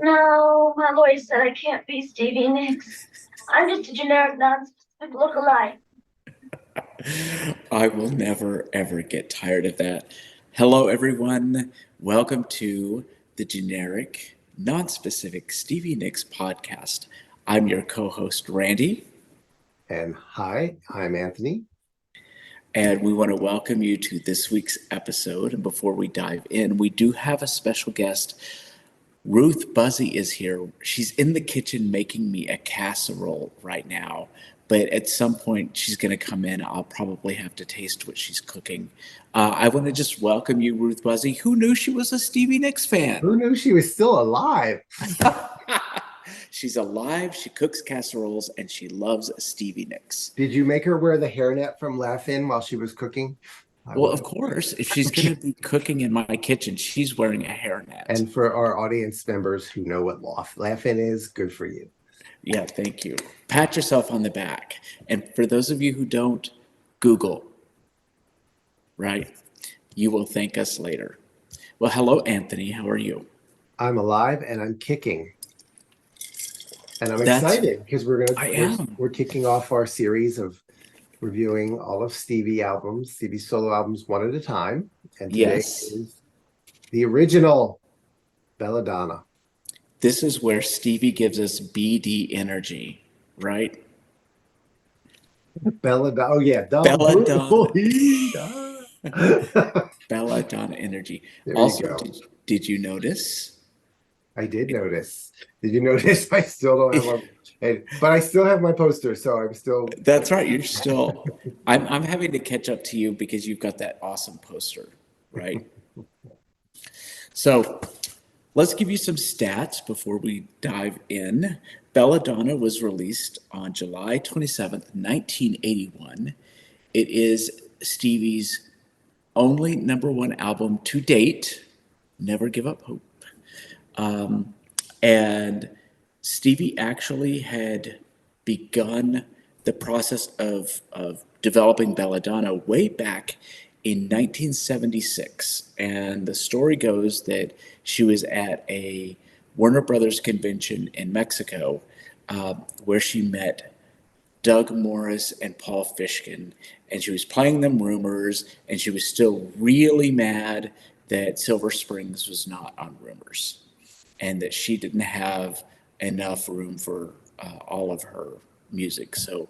No, my lawyer said I can't be Stevie Nicks. I'm just a generic, non-specific look-alike. I will never, ever get tired of that. Hello, everyone. Welcome to the generic, non specific Stevie Nicks podcast. I'm your co host, Randy, And hi, I'm Anthony. and we want to welcome you to this week's episode. And before we dive in, we do have a special guest. Ruth Buzzi is here. She's in the kitchen making me a casserole right now. But at some point, she's going to come in. I'll probably have to taste what she's cooking. I want to just welcome you, Ruth Buzzi. Who knew she was a Stevie Nicks fan? Who knew she was still alive? She's alive, she cooks casseroles, and she loves Stevie Nicks. Did you make her wear the hairnet from Laugh-In while she was cooking? Well, of course. If she's going to be cooking in my kitchen, she's wearing a hairnet. And for our audience members who know what Laugh-In is, good for you. Yeah, thank you. Pat yourself on the back. And for those of you who don't, Google, right? You will thank us later. Well, hello, Anthony. How are you? I'm alive and I'm kicking. And I'm excited because we're kicking off our series of reviewing all of Stevie solo albums one at a time. And today is the original Bella Donna. This is where Stevie gives us BD energy, right? Bella Donna. Oh, yeah. Bella Donna. Bella Donna energy. There also, did you notice? I did notice. Did you notice? I still don't have but I still have my poster, so I'm still. That's right. You're still. I'm having to catch up to you because you've got that awesome poster, right? So let's give you some stats before we dive in. Bella Donna was released on July 27th, 1981. It is Stevie's only #1 album to date. Never give up hope. And Stevie actually had begun the process of developing Bella Donna way back in 1976. And the story goes that she was at a Warner Brothers convention in Mexico where she met Doug Morris and Paul Fishkin. And she was playing them Rumors, and she was still really mad that Silver Springs was not on Rumors, and that she didn't have enough room for all of her music. So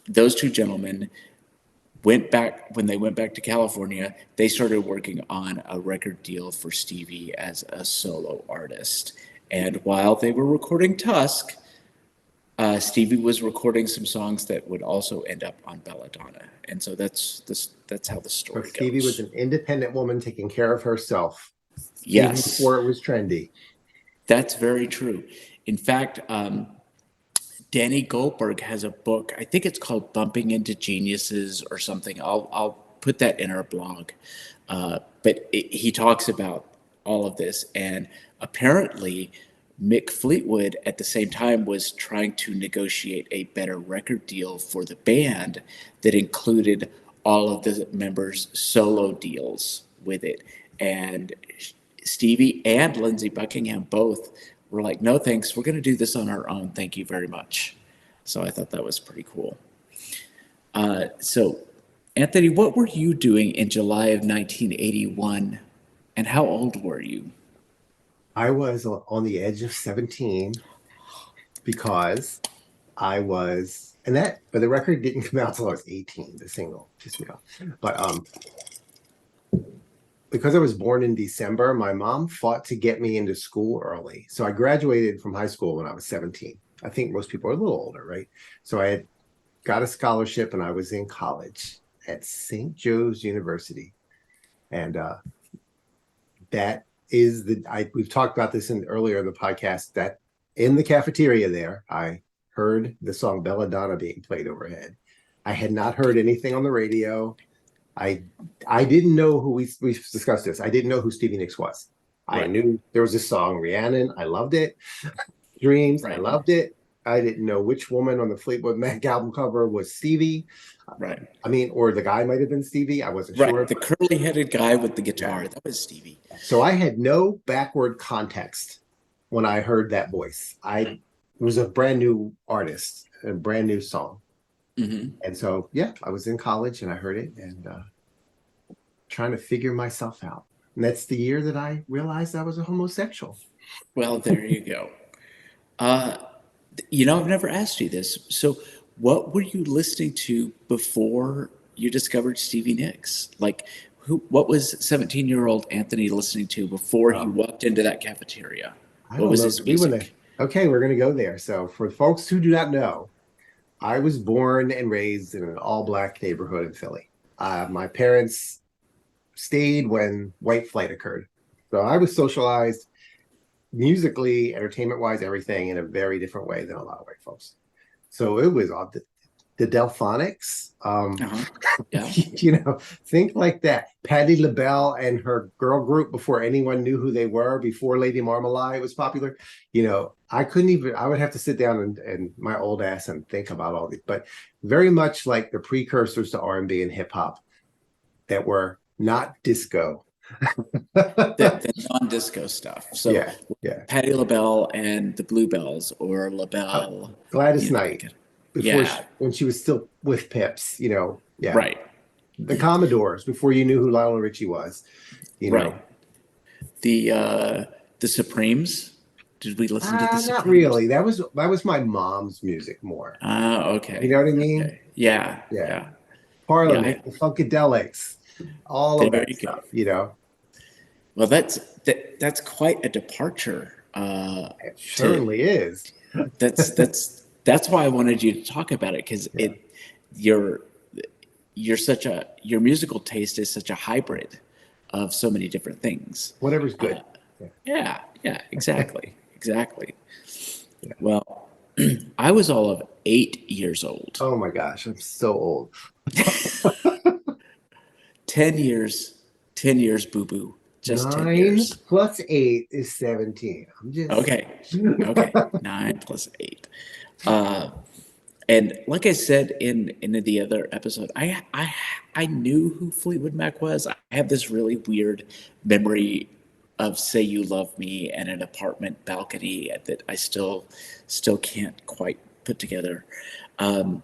those two gentlemen when they went back to California, they started working on a record deal for Stevie as a solo artist. And while they were recording Tusk, Stevie was recording some songs that would also end up on Bella Donna. And so that's how the story goes. Stevie was an independent woman taking care of herself. Yes. Even before it was trendy. That's very true. In fact, Danny Goldberg has a book. I think it's called Bumping into Geniuses or something. I'll put that in our blog. But he talks about all of this. And apparently, Mick Fleetwood at the same time was trying to negotiate a better record deal for the band that included all of the members' solo deals with it. And Stevie and Lindsey Buckingham both were like, no, thanks. We're going to do this on our own. Thank you very much. So I thought that was pretty cool. So, Anthony, what were you doing in July of 1981, and how old were you? I was on the edge of 17 because I was, but the record didn't come out until I was 18, the single, just But because I was born in December, my mom fought to get me into school early. So I graduated from high school when I was 17. I think most people are a little older, right? So I had got a scholarship and I was in college at St. Joe's University. And that is we've talked about this earlier in the podcast, that in the cafeteria there, I heard the song Bella Donna being played overhead. I had not heard anything on the radio. I didn't know who we discussed this. I didn't know who Stevie Nicks was. Right. I knew there was this song, Rhiannon. I loved it. Dreams. Right. I loved it. I didn't know which woman on the Fleetwood Mac album cover was Stevie. Right. I mean, or the guy might have been Stevie. I wasn't sure. The curly-headed guy with the guitar. Yeah. That was Stevie. So I had no backward context when I heard that voice. It was a brand new artist, a brand new song. Hmm. And so, yeah, I was in college and I heard it and trying to figure myself out. And that's the year that I realized I was a homosexual. Well, there you go. Uh, I've never asked you this. So, what were you listening to before you discovered Stevie Nicks? Like, what was 17-year-old Anthony listening to before he Oh, walked into that cafeteria? I What don't was know. his We want to, music? okay, we're going to go there. So, for folks who do not know, I was born and raised in an all black neighborhood in Philly. My parents stayed when white flight occurred. So, I was socialized musically, entertainment wise, everything in a very different way than a lot of white folks. So, it was all the Delphonics. Uh-huh. Yeah. Think like that. Patti LaBelle and her girl group before anyone knew who they were, before Lady Marmalade was popular. I couldn't even, I would have to sit down and my old ass and think about all these, but very much like the precursors to R&B and hip hop that were not disco. The non-disco stuff. So, Yeah, yeah. Patti LaBelle and the Bluebells, or Uh, LaBelle, Gladys that Knight, kind of, before yeah, when she was still with Pips, yeah. right, The Commodores, before you knew who Lionel Richie was, you right. know. The Supremes. Did we listen to the Not Supremes? really. That was my mom's music more. Ah, You okay. know what I mean? Okay. Yeah, Yeah. yeah. Yeah, Parliament, the Funkadelics, all of there that you go. stuff. Well, that's quite a departure. It To certainly is. that's why I wanted you to talk about it, because Yeah. you're your musical taste is such a hybrid of so many different things. Whatever's good. Yeah. Yeah, yeah, exactly, exactly. Yeah. Well, I was all of 8 years old. Oh my gosh, I'm so old. 10 years, 10 years, boo boo, just 9 10 years. plus 8 is 17. I'm just Okay, okay, 9 plus 8. Uh, and like I said in the other episode, I knew who Fleetwood Mac was. I have this really weird memory of "Say You Love Me" and an apartment balcony that I still can't quite put together. Um,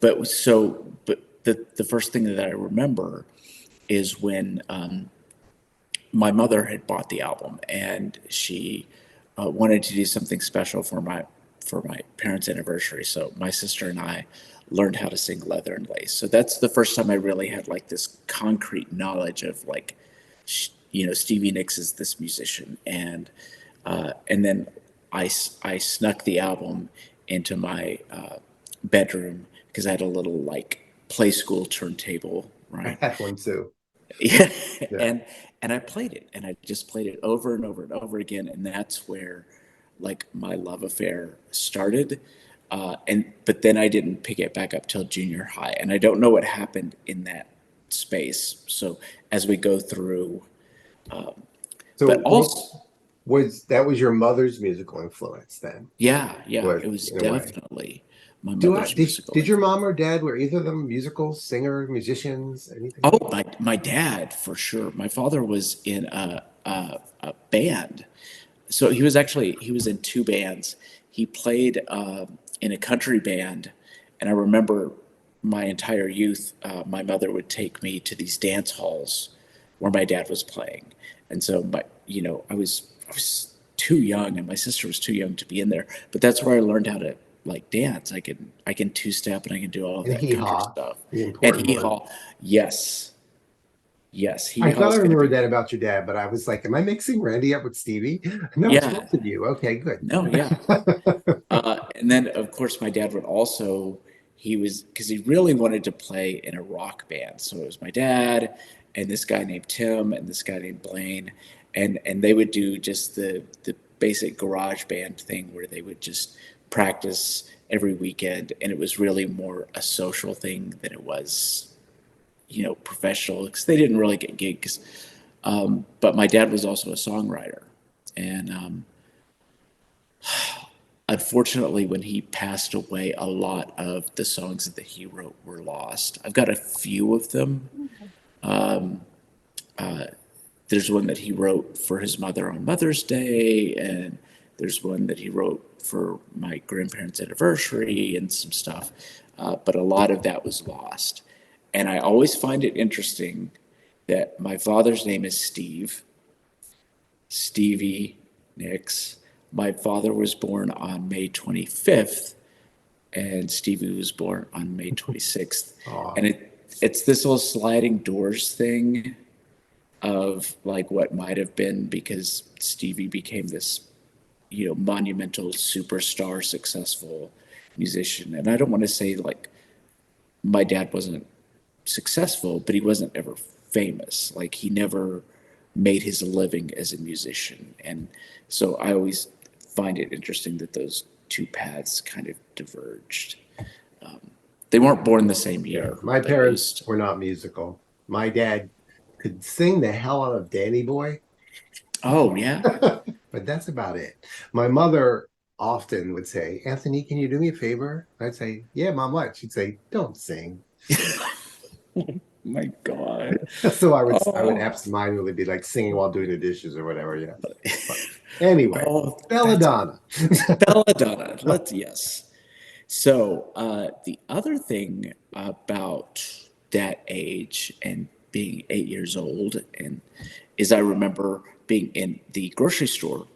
but the first thing that I remember is when my mother had bought the album, and she wanted to do something special for my parents' anniversary. So my sister and I learned how to sing "Leather and Lace." So that's the first time I really had like this concrete knowledge of like, Stevie Nicks is this musician, and then I snuck the album into my bedroom because I had a little like play school turntable, I right? had one too. Yeah, Yeah. and I played it, and I just played it over and over and over again, and that's where like my love affair started. But then I didn't pick it back up till junior high, and I don't know what happened in that space. So as we go through, So but what also, was your mother's musical influence then? yeah, Was it was in a way. definitely my Do I mother's did musical did your influence. mom or dad were either of them musicals, singer, musicians, anything? Oh, my dad for sure. My father was in a band. So he was in two bands. He played in a country band, and I remember my entire youth. My mother would take me to these dance halls where my dad was playing, and so I was too young, and my sister was too young to be in there. But that's where I learned how to like dance. I can two step, and I can do all of And that hee country haw, stuff. the And important hee word. haw, yes, yes, hee I haw thought I is going to remembered be, that about your dad, but I was like, am I mixing Randy up with Stevie? No, it's yeah, both of you. Okay, good. no, yeah. And then, of course, my dad would also, because he really wanted to play in a rock band. So it was my dad and this guy named Tim and this guy named Blaine. And they would do just the basic garage band thing where they would just practice every weekend. And it was really more a social thing than it was, professional, because they didn't really get gigs. But my dad was also a songwriter. And unfortunately, when he passed away, a lot of the songs that he wrote were lost. I've got a few of them. There's one that he wrote for his mother on Mother's Day, and There's one that he wrote for my grandparents' anniversary and some stuff, but a lot of that was lost. And I always find it interesting that my father's name is Stevie Nicks. My father was born on May 25th, and Stevie was born on May 26th. Aw. And it's this little sliding doors thing of like what might have been, because Stevie became this, monumental superstar, successful musician. And I don't want to say like my dad wasn't successful, but he wasn't ever famous. Like he never made his living as a musician. And so I always find it interesting that those two paths kind of diverged. They weren't born the same year. My but parents were not musical. My dad could sing the hell out of Danny Boy, Oh, yeah. but that's about it. My mother often would say, Anthony, can you do me a favor? I'd say, yeah, Mom, what? She'd say, don't sing. My God. So I would Oh, absentmindedly be like singing while doing the dishes or whatever. Yeah. But anyway, oh, Bella that's Donna. Bella Donna. Yes. So the other thing about that age and being 8 years old, and is I remember being in the grocery store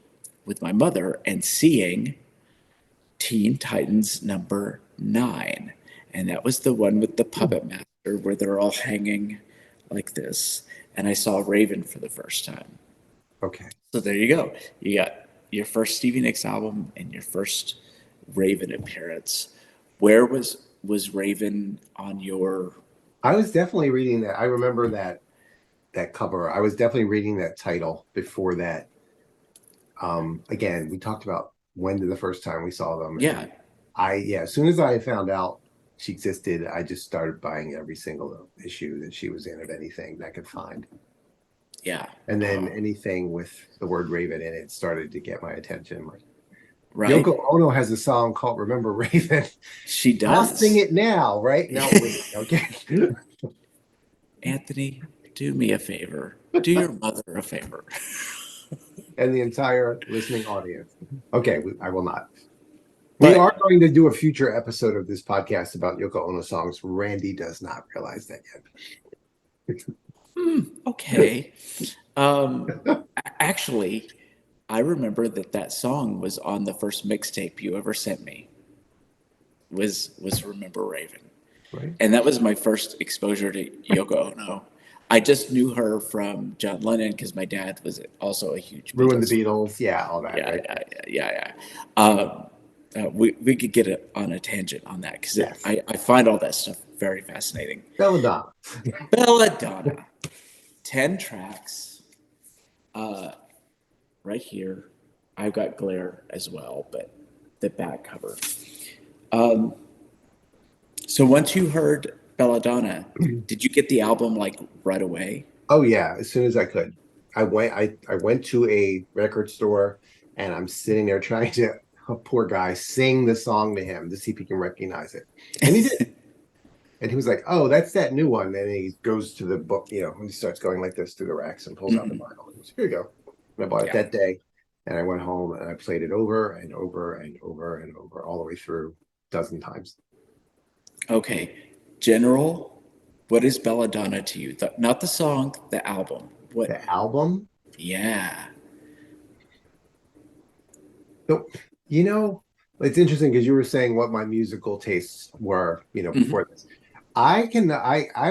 with my mother and seeing Teen Titans number 9. And that was the one with the puppet master where they're all hanging like this. And I saw Raven for the first time. Okay. So there you go. You got your first Stevie Nicks album and your first Raven appearance. Where was Raven on your? I was definitely reading that. I remember that cover. I was definitely reading that title before that. Again, we talked about when the first time we saw them. Yeah, As soon as I found out she existed, I just started buying every single issue that she was in of anything that I could find. yeah. And then anything with the word Raven in it started to get my attention. Like Right. Yoko Ono has a song called Remember Raven. She I'll does. sing it now, right? Now wait, okay. Anthony, do me a favor. Do your mother a favor. And the entire listening audience. Okay, I will not. We But are going to do a future episode of this podcast about Yoko Ono songs. Randy does not realize that yet. okay. Actually, I remember that song was on the first mixtape you ever sent me. Was Remember Raven. Right? And that was my first exposure to Yoko Ono. I just knew her from John Lennon because my dad was also a huge Ruin the Beatles. Beatles. Yeah, all that, Yeah, right? yeah. We could get on a tangent on that because Yes. I find all that stuff very fascinating. Bella Donna. Bella Donna, 10 tracks. Right here, I've got Glare as well, but the back cover. So once you heard Bella Donna, did you get the album like right away? Oh yeah, as soon as I could. I went to a record store and I'm sitting there trying to, a poor guy, sing the song to him to see if he can recognize it. And he did. And he was like, "Oh, that's that new one." And he goes to the book, and he starts going like this through the racks and pulls out the vinyl. And he goes, "Here you go." And I bought it Yeah. that day. And I went home and I played it over and over and over and over all the way through a dozen times. Okay. General, what is Bella Donna to you? Not the song, the album. What? The album, Yeah. so, it's interesting because you were saying what my musical tastes were, before this. I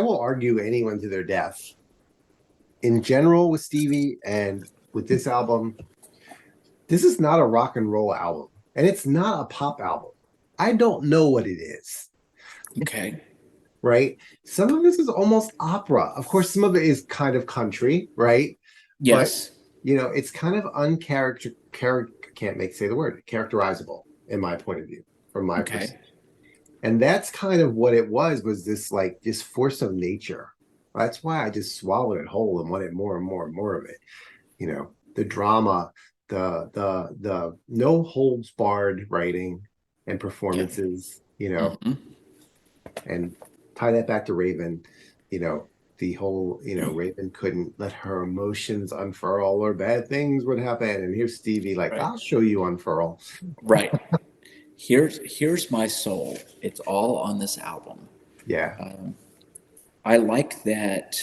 will argue anyone to their death. In general, with Stevie and with this album, this is not a rock and roll album, and it's not a pop album. I don't know what it is, Okay. right? Some of this is almost opera. Of course, some of it is kind of country, right? Yes. But it's kind of characterizable in my point of view, from my Okay. perspective. And that's kind of what it was this like this force of nature. That's why I just swallowed it whole and wanted more and more and more of it. The drama, the no holds barred writing and performances, Mhm. and tie that back to Raven, the whole, Raven couldn't let her emotions unfurl or bad things would happen. And here's Stevie like, Right. I'll show you unfurl. Right. Here's my soul. It's all on this album. Yeah. I like that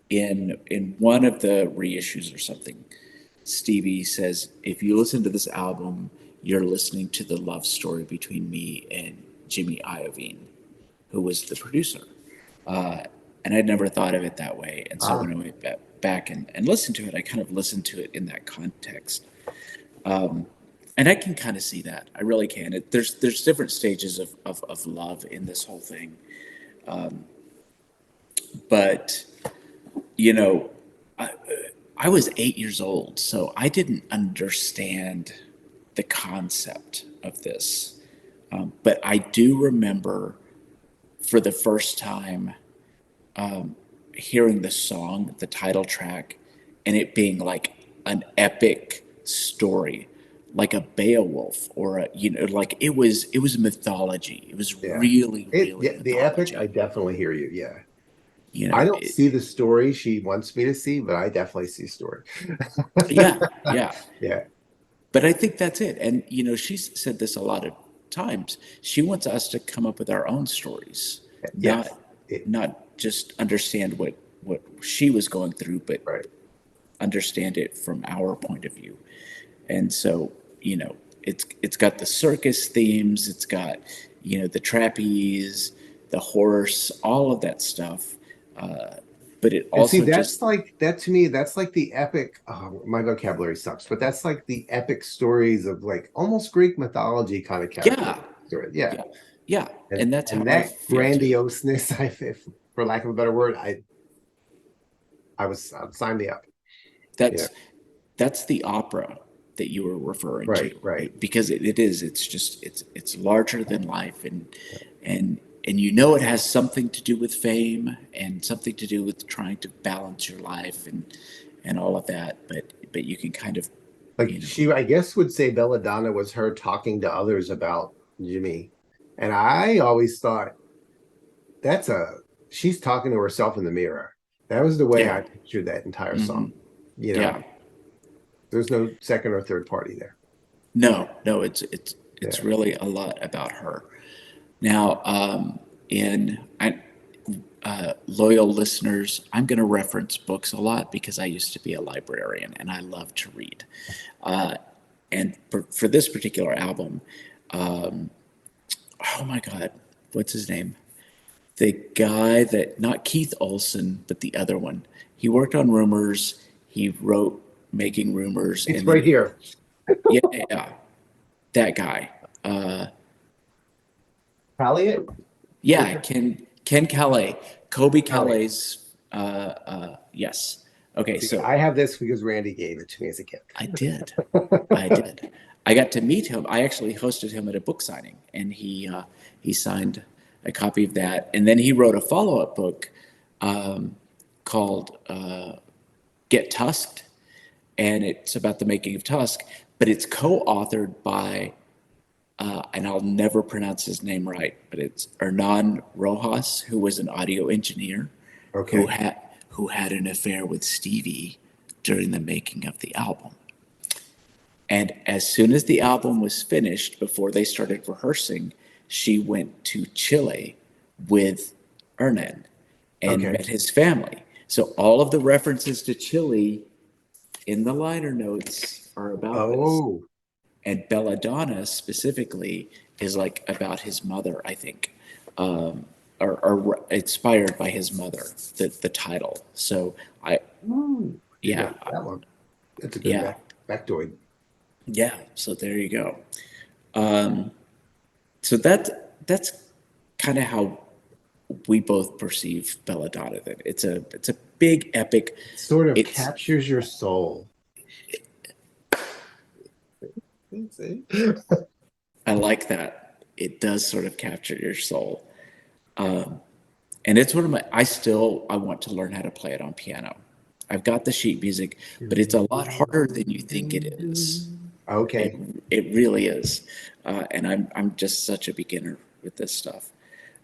in one of the reissues or something, Stevie says, if you listen to this album, you're listening to the love story between me and Jimmy Iovine, who was the producer. And I'd never thought of it that way. And so when I went back and listened to it, I kind of listened to it in that context. And I can kind of see that. I really can. There's different stages of love in this whole thing. But, I was 8 years old, so I didn't understand the concept of this. But I do remember for the first time hearing the song, the title track, and it being like an epic story, like a Beowulf or like it was mythology. It was really The epic, mythology. I definitely hear you. Yeah. You I know, don't see the story she wants me to see, but I definitely see story. yeah. Yeah. But I think that's it. And she's said this a lot of times. She wants us to come up with our own stories, Yes. not just understand what she was going through, but Right. understand it from our point of view. And so, it's got the circus themes, it's got, the trapeze, the horse, all of that stuff. But it And also see, that's just, like that to me, that's like the epic. Oh, my vocabulary sucks, but that's like the epic stories of like almost Greek mythology kind of character. Yeah. yeah. And that's how I that feel too. grandioseness, for lack of a better word, I was sign me up. That's the opera that you were referring to, Right. because it's larger than life, and it has something to do with fame and something to do with trying to balance your life and all of that, but you can kind of, Like she, I guess, would say Bella Donna was her talking to others about Jimmy, and I always thought she's talking to herself in the mirror. That was the way I pictured that entire song. yeah. There's no second or third party there. No, it's really a lot about her. Now, loyal listeners, I'm going to reference books a lot because I used to be a librarian and I love to read. And for this particular album, oh my God, what's his name? The guy that, not Keith Olsen, but the other one. He worked on Rumors. He wrote Making Rumors. It's right here. Yeah, that guy. Calliot? Yeah, Ken Calais. Kobe Calais', yes. Okay, so I have this because Randy gave it to me as a gift. I did. I got to meet him. I actually hosted him at a book signing, and he signed a copy of that. And then he wrote a follow-up book called Get Tusked, and it's about the making of Tusk, but it's co-authored by, and I'll never pronounce his name right, but it's Hernan Rojas, who was an audio engineer, who had an affair with Stevie during the making of the album. And as soon as the album was finished, before they started rehearsing, she went to Chile with Hernan and met his family. So all of the references to Chile in the liner notes are about this. And Bella Donna specifically is like about his mother, I think, or inspired by his mother, the title. So that one. That's a good factoid. Yeah, so there you go. So that's kind of how we both perceive Bella Donna. That it's a big epic. It sort of captures your soul. I like that. It does sort of capture your soul. And it's one of my, I want to learn how to play it on piano. I've got the sheet music, but it's a lot harder than you think it is. It really is. And I'm just such a beginner with this stuff.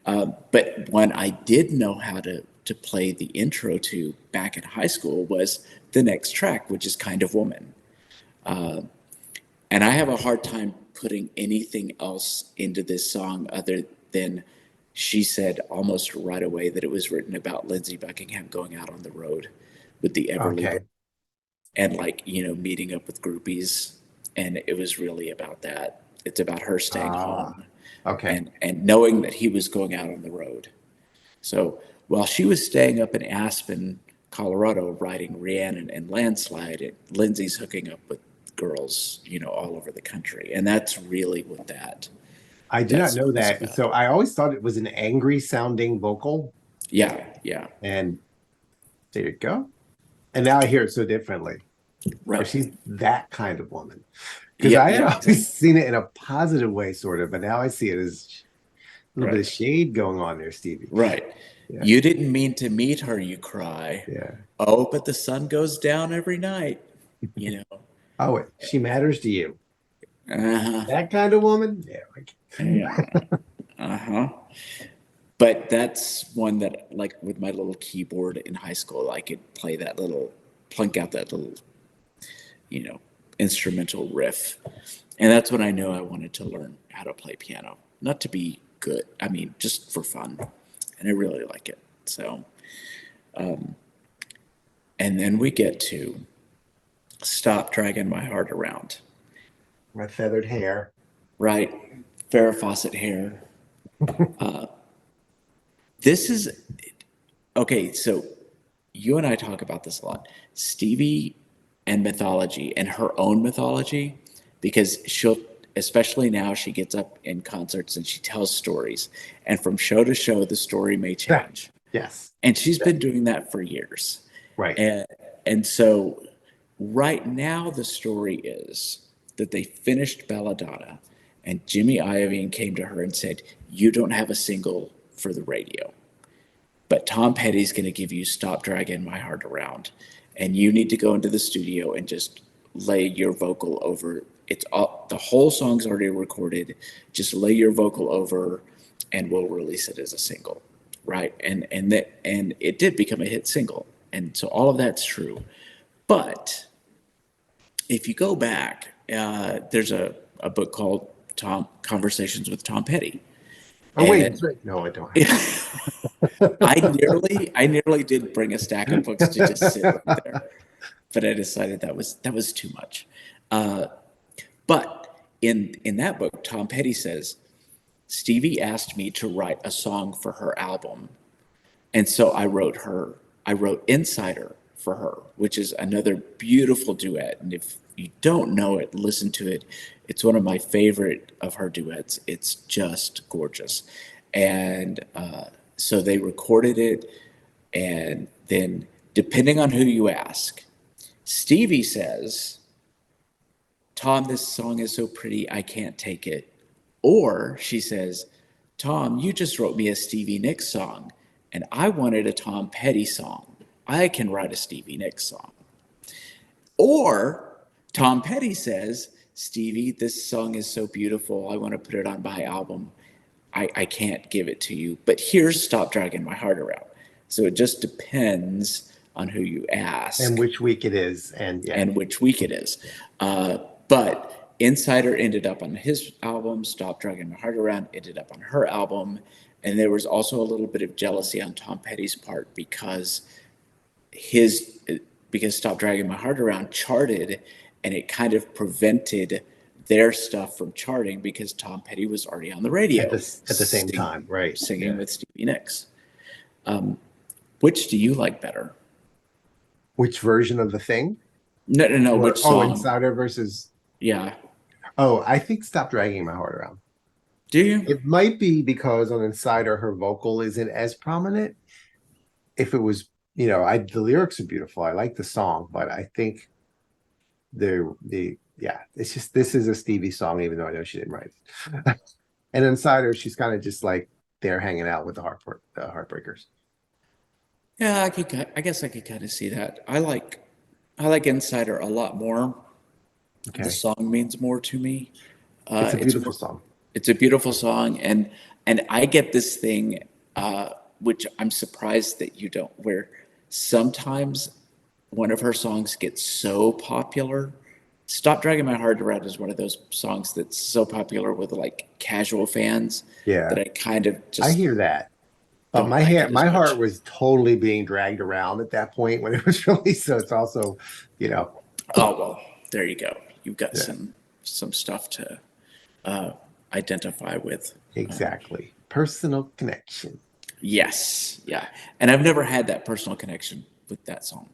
But when I did know how to to play the intro to back in high school was the next track, which is Kind of Woman. And I have a hard time putting anything else into this song other than she said almost right away that it was written about Lindsey Buckingham going out on the road with the Everly Okay. and like, you know, meeting up with groupies. And it was really about that. It's about her staying home Okay. and knowing that he was going out on the road. So while she was staying up in Aspen, Colorado, writing Rhiannon and Landslide, Lindsay's hooking up with girls, you know, all over the country. And that's really what I did not know song is that. about. So I always thought it was an angry sounding vocal. Yeah. And there you go. And now I hear it so differently. Right. Or she's that kind of woman. Because I had always seen it in a positive way, sort of, but now I see it as a little bit of shade going on there, Stevie. Right. Yeah. You didn't mean to meet her, you cry. Yeah. Oh, but the sun goes down every night, you know. Oh, she matters to you. Uh-huh. That kind of woman? Yeah. Uh-huh. But that's one that, like, with my little keyboard in high school, I could play that little, plunk out that little, you know, instrumental riff. And that's when I knew I wanted to learn how to play piano. Not to be good, I mean, just for fun. And I really like it. So, and then we get to Stop Dragging My Heart Around. My feathered hair. Right. Farrah Fawcett hair. This is, okay, so you and I talk about this a lot. Stevie and mythology and her own mythology, because she'll, especially now, she gets up in concerts and she tells stories. And from show to show, the story may change. Yes. And she's been doing that for years. Right. And so right now the story is that they finished Bella Donna and Jimmy Iovine came to her and said, you don't have a single for the radio, but Tom Petty's going to give you Stop Dragging My Heart Around. And you need to go into the studio and just lay your vocal over. It's all, the whole song's already recorded. Just lay your vocal over and we'll release it as a single. Right. And it did become a hit single. And so all of that's true. But if you go back, there's a book called Conversations with Tom Petty. Oh, wait, that's right. No, I don't. I nearly did bring a stack of books to just sit right there, but I decided that was too much. But in that book, Tom Petty says, Stevie asked me to write a song for her album, and so I wrote Insider for her, which is another beautiful duet. And if you don't know it, listen to it. It's one of my favorite of her duets. It's just gorgeous. And so they recorded it. And then, depending on who you ask, Stevie says, Tom, this song is so pretty, I can't take it. Or she says, Tom, you just wrote me a Stevie Nicks song, and I wanted a Tom Petty song. I can write a Stevie Nicks song. Or Tom Petty says, Stevie, this song is so beautiful. I want to put it on my album. I can't give it to you, but here's Stop Dragging My Heart Around. So it just depends on who you ask. And which week it is. And which week it is. But Insider ended up on his album. Stop Dragging My Heart Around ended up on her album. And there was also a little bit of jealousy on Tom Petty's part because Stop Dragging My Heart Around charted, and it kind of prevented their stuff from charting because Tom Petty was already on the radio at the same time, right? Singing with Stevie Nicks. Which do you like better? Which version of the thing? No. Which song? Insider versus. Yeah. Oh, I think Stop Dragging My Heart Around. Do you? It might be because on Insider her vocal isn't as prominent. If it was, the lyrics are beautiful. I like the song, but I think it's just, this is a Stevie song, even though I know she didn't write it. And Insider, she's kind of just like there hanging out with the Heartbreakers. Yeah, I guess I could kind of see that. I like Insider a lot more. Okay. The song means more to me. It's a beautiful song. It's a beautiful song, and I get this thing which I'm surprised that you don't, where sometimes one of her songs gets so popular. Stop Dragging My Heart Around is one of those songs that's so popular with like casual fans Yeah, that I kind of I just hear that. But don't like it as my heart much. was totally being dragged around at that point when it was released. So it's also, you know, Oh well, there you go. You've got yeah, some stuff to uh, identify with. exactly. Personal connection. Yes, yeah, and I've never had that personal connection with that song.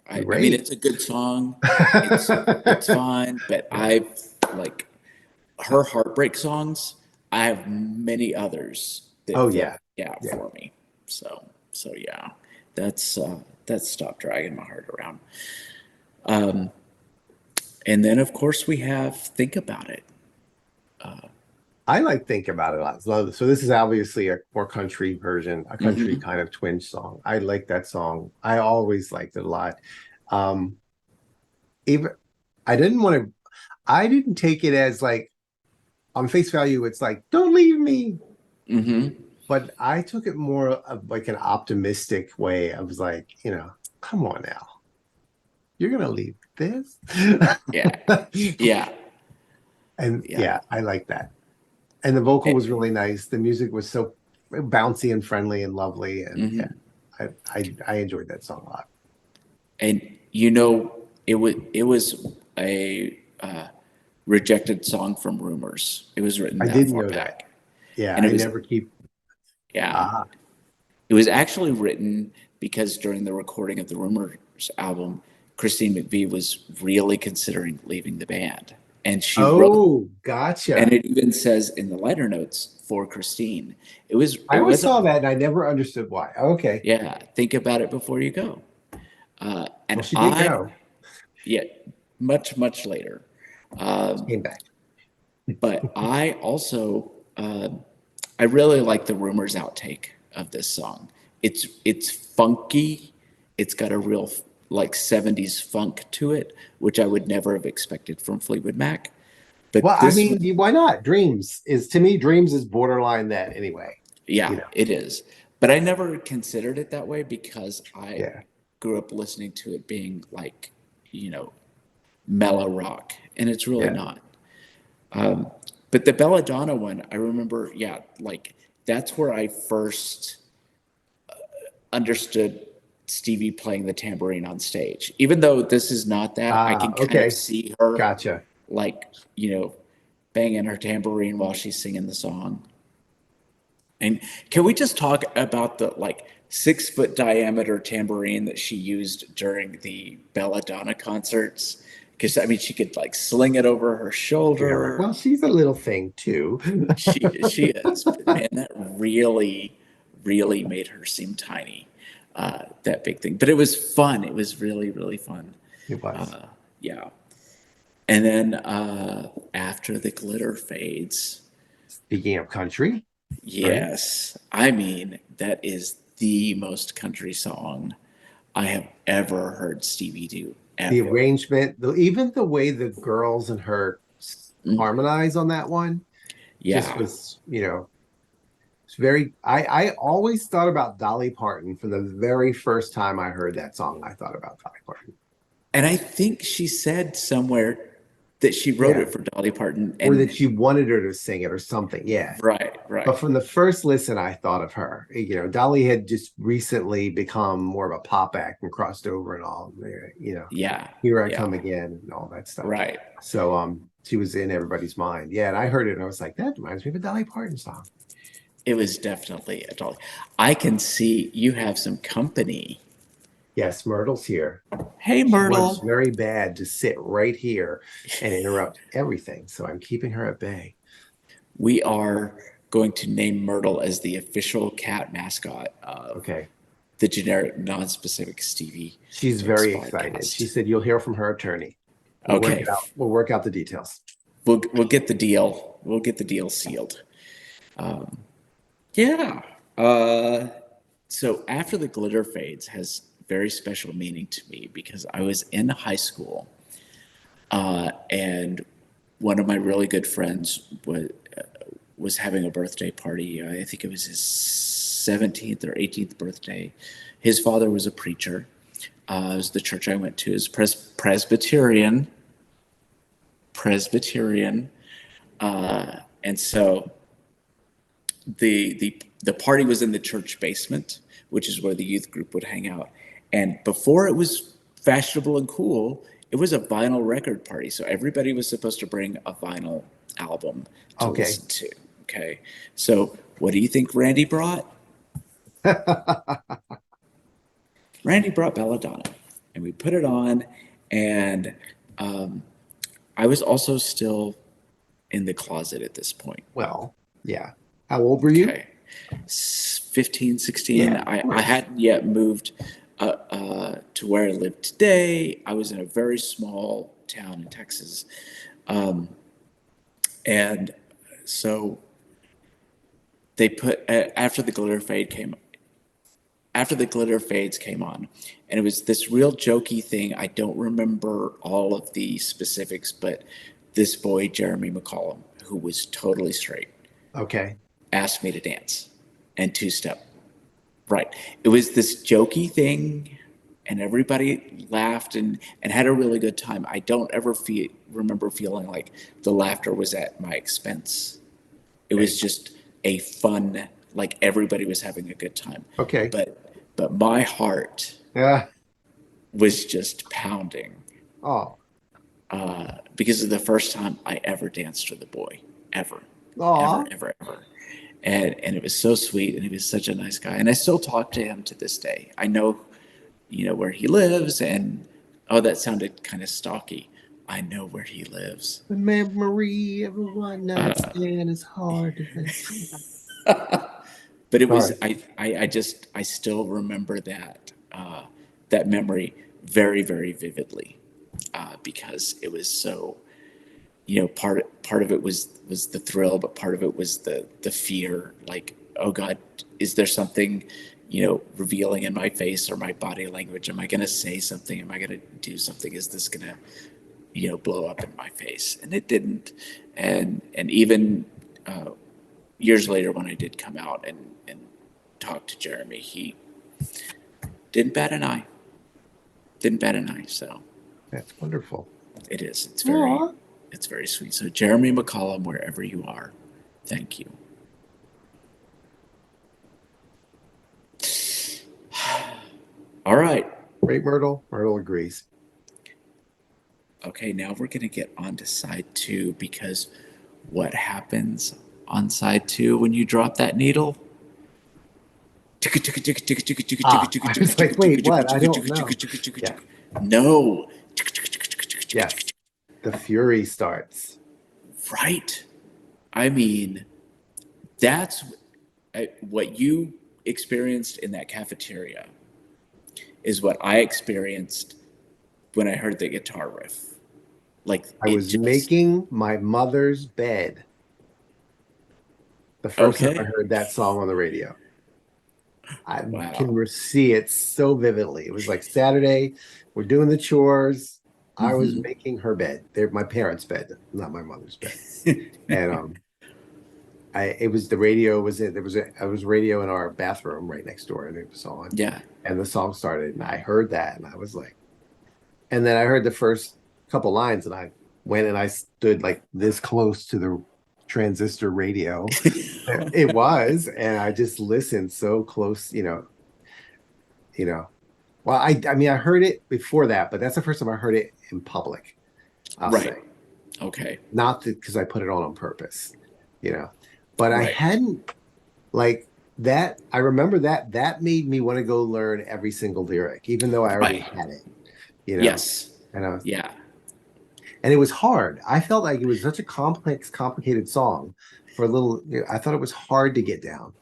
I mean, Great. it's a good song. It's fine, but I've like her heartbreak songs. I have many others that Oh fill yeah. the gap Yeah. for me. So yeah, that's Stop Dragging My Heart Around. And then of course we have Think About It. I like Think About It a lot. So this is obviously a more country version, a country Hmm. kind of twinge song. I like that song. I always liked it a lot. Um, even I didn't want to, I didn't take it as like on face value, it's like, don't leave me. Hmm. But I took it more of like an optimistic way. I was like, come on now. You're gonna leave this. Yeah, yeah, And yeah. yeah, I like that. And the vocal And, was really nice. The music was so bouncy and friendly and lovely. And yeah, mhm. I enjoyed that song a lot. And it was a rejected song from Rumors. It was written I that didn't far know that. back, Yeah, and I it was never keep yeah, ah it was actually written because during the recording of the Rumors album, Christine McVie was really considering leaving the band, and she wrote, oh, and gotcha. it even says in the liner notes for Christine, I it always wasn't saw that and I never understood why. Okay. yeah, think about it before you go. Well, And she did I go. yeah, much later. She came back. But I also I really like the Rumors outtake of this song. It's funky. It's got a real like 70s funk to it, which I would never have expected from Fleetwood Mac. Well, But I this mean, one, why not? Dreams is to me, Dreams is borderline that anyway. yeah, You know, it is. But I never considered it that way because I yeah, grew up listening to it being like, you know, mellow rock, and it's really yeah. not. But the Bella Donna one, I remember, yeah, like that's where I first understood Stevie playing the tambourine on stage. Even though this is not that, I Ah, can kind of okay. see her Gotcha. like, banging her tambourine while she's singing the song. And can we just talk about the like 6 foot diameter tambourine that she used during the Bella Donna concerts? Because I mean, she could like sling it over her Yeah, right. shoulder. Well, she's a little thing too. She is, but man, that really made her seem tiny. That big thing, but it was fun. It was really fun. It was. Yeah, and then after the glitter fades, Speaking of country, right? yes, I mean that is the most country song I have ever heard Stevie do The ever. arrangement, even the way the girls and her Mm, harmonize on that one just yeah, was, it's very I always thought about Dolly Parton from the very first time I heard that song. I thought about Dolly Parton. and I think she said somewhere that she wrote Yeah. it for Dolly Parton, Or that and she wanted her to sing it or something. Yeah. right, But right. from the first listen, I thought of her. Dolly had just recently become more of a pop act and crossed over and all. Yeah, Here I yeah, come again and all that stuff. right. So she was in everybody's mind. Yeah, and I heard it and I was like, that reminds me of a Dolly Parton song. It was definitely a dolly. I can see you have some company. Yes, Myrtle's here. Hey, She wants Myrtle. very bad to sit right here and interrupt everything. So I'm keeping her at bay. We are going to name Myrtle as the official cat mascot of Okay. the generic, non-specific Stevie She's Nicks very excited. She podcast. said you'll hear from her attorney. We'll work Okay, it out. We'll work out the details. we'll get the deal. We'll get the deal sealed. Yeah. Uh, so after the glitter fades has very special meaning to me because I was in high school and one of my really good friends was having a birthday party. I think it was his 17th or 18th birthday. His father was a preacher. It was the church I went to. Is Presbyterian. And so the party was in the church basement, which is where the youth group would hang out. And before it was fashionable and cool, it was a vinyl record party. So everybody was supposed to bring a vinyl album to listen to. Okay. So what do you think Randy brought? Randy brought Bella Donna, and we put it on, and I was also still in the closet at this point. Well, yeah. How old were you? Okay. 15, 16. Yeah, I hadn't yet moved to where I live today. I was in a very small town in Texas. And so they put, after the glitter fades came on, and it was this real jokey thing. I don't remember all of the specifics, but this boy, Jeremy McCollum, who was totally straight, asked me to dance and two-step. Right. It was this jokey thing, and everybody laughed and had a really good time. I don't ever remember feeling like the laughter was at my expense. It was just a fun, like everybody was having a good time. Okay. But my heart was just pounding. Oh. Because of the first time I ever danced with a boy, ever. Aww. Ever. And it was so sweet, and he was such a nice guy. And I still talk to him to this day. I know, where he lives, and that sounded kind of stalky. I know where he lives. The memory of a one night stand is hard to But it was I still remember that memory very, very vividly, because it was so, part of it was the thrill, but part of it was the fear, like, oh God, is there something revealing in my face or my body language? Am I going to say something? Am I going to do something? Is this going to blow up in my face? And it didn't. And even years later, when I did come out and talk to Jeremy, he didn't bat an eye. So that's wonderful. It is. It's very sweet. So Jeremy McCollum, wherever you are, thank you. All right. Great, Myrtle. Myrtle agrees. Okay, now we're going to get on to side 2, because what happens on side 2 when you drop that needle? I was like, wait, what? I don't know. Yeah. No. Yes. The fury starts. Right. I mean, that's what you experienced in that cafeteria is what I experienced when I heard the guitar riff. Like, I was making my mother's bed the first time I heard that song on the radio. I can see it so vividly. It was like Saturday, we're doing the chores. I was making her bed. They're my parents' bed, not my mother's bed. And it was the radio was it. There was radio in our bathroom right next door, and it was on. Yeah. And the song started, and I heard that, and I was like, and then I heard the first couple lines, and I went and I stood like this close to the transistor radio. It was, and I just listened so close, Well, I mean, I heard it before that, but that's the first time I heard it in public. I'll say. Okay. Not because I put it on purpose, But I hadn't like that. I remember that made me want to go learn every single lyric, even though I already had it. Yes. And and it was hard. I felt like it was such a complicated song for a little. I thought it was hard to get down.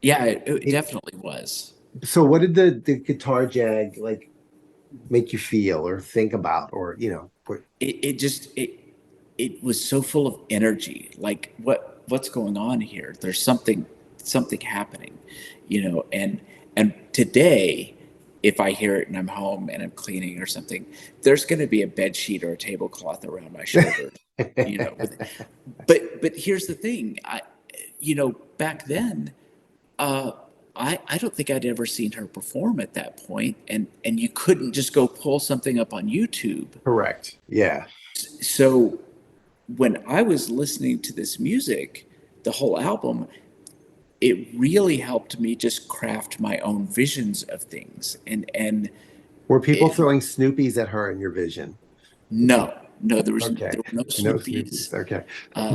Yeah, it definitely was. So, what did the guitar jag like make you feel or think about, or It was so full of energy. Like, what's going on here? There's something happening, and today, if I hear it and I'm home and I'm cleaning or something, there's going to be a bed sheet or a tablecloth around my shoulder, But here's the thing, back then, uh, I don't think I'd ever seen her perform at that point, and you couldn't just go pull something up on YouTube. Correct. Yeah. So when I was listening to this music, the whole album, it really helped me just craft my own visions of things. And Were people it, throwing Snoopies at her in your vision? no, Okay. there were no No Snoopies. Snoopies. Okay.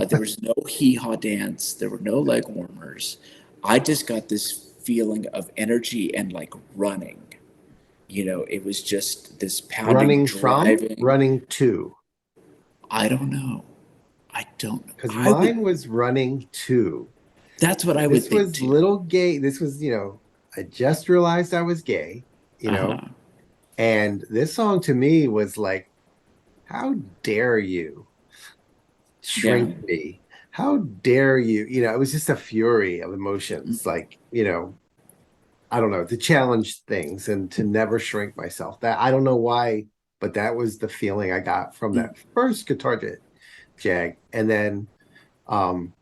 There was no hee-haw dance. There were no leg warmers. I just got this feeling of energy and like running. It was just this pounding, driving. Running to. I don't know. I don't know. Because I would. mine was running to. That's what I would This think was too. little gay. This was, I just realized I was gay, Uh-huh. and this song to me was like, how dare you Yeah. shrink me? How dare you? It was just a fury of emotions, like, I don't know, to challenge things and to never shrink myself. That I don't know why, but that was the feeling I got from that first guitar jag. And then, um,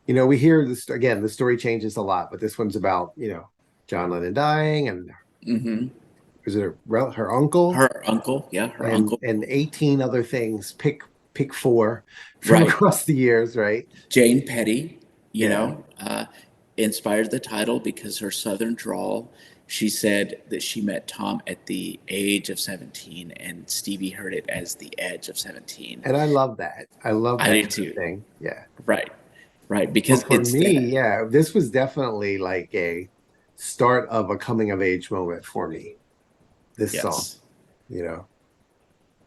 we hear this again, the story changes a lot, but this one's about, John Lennon dying, and Mm-hmm. is it her uncle Her uncle, yeah, her and uncle. 18 other things. Pick four from Right. across the years, right? Jane Petty, Yeah. inspired the title because her southern drawl. She said that she met Tom at the age of 17, and Stevie heard it as the edge of 17. And I love that. I love I that do kind too. of thing. Yeah. Right, But because for it's me, that. yeah, this was definitely like a start of a coming of age moment for me. This song, Yes. you know,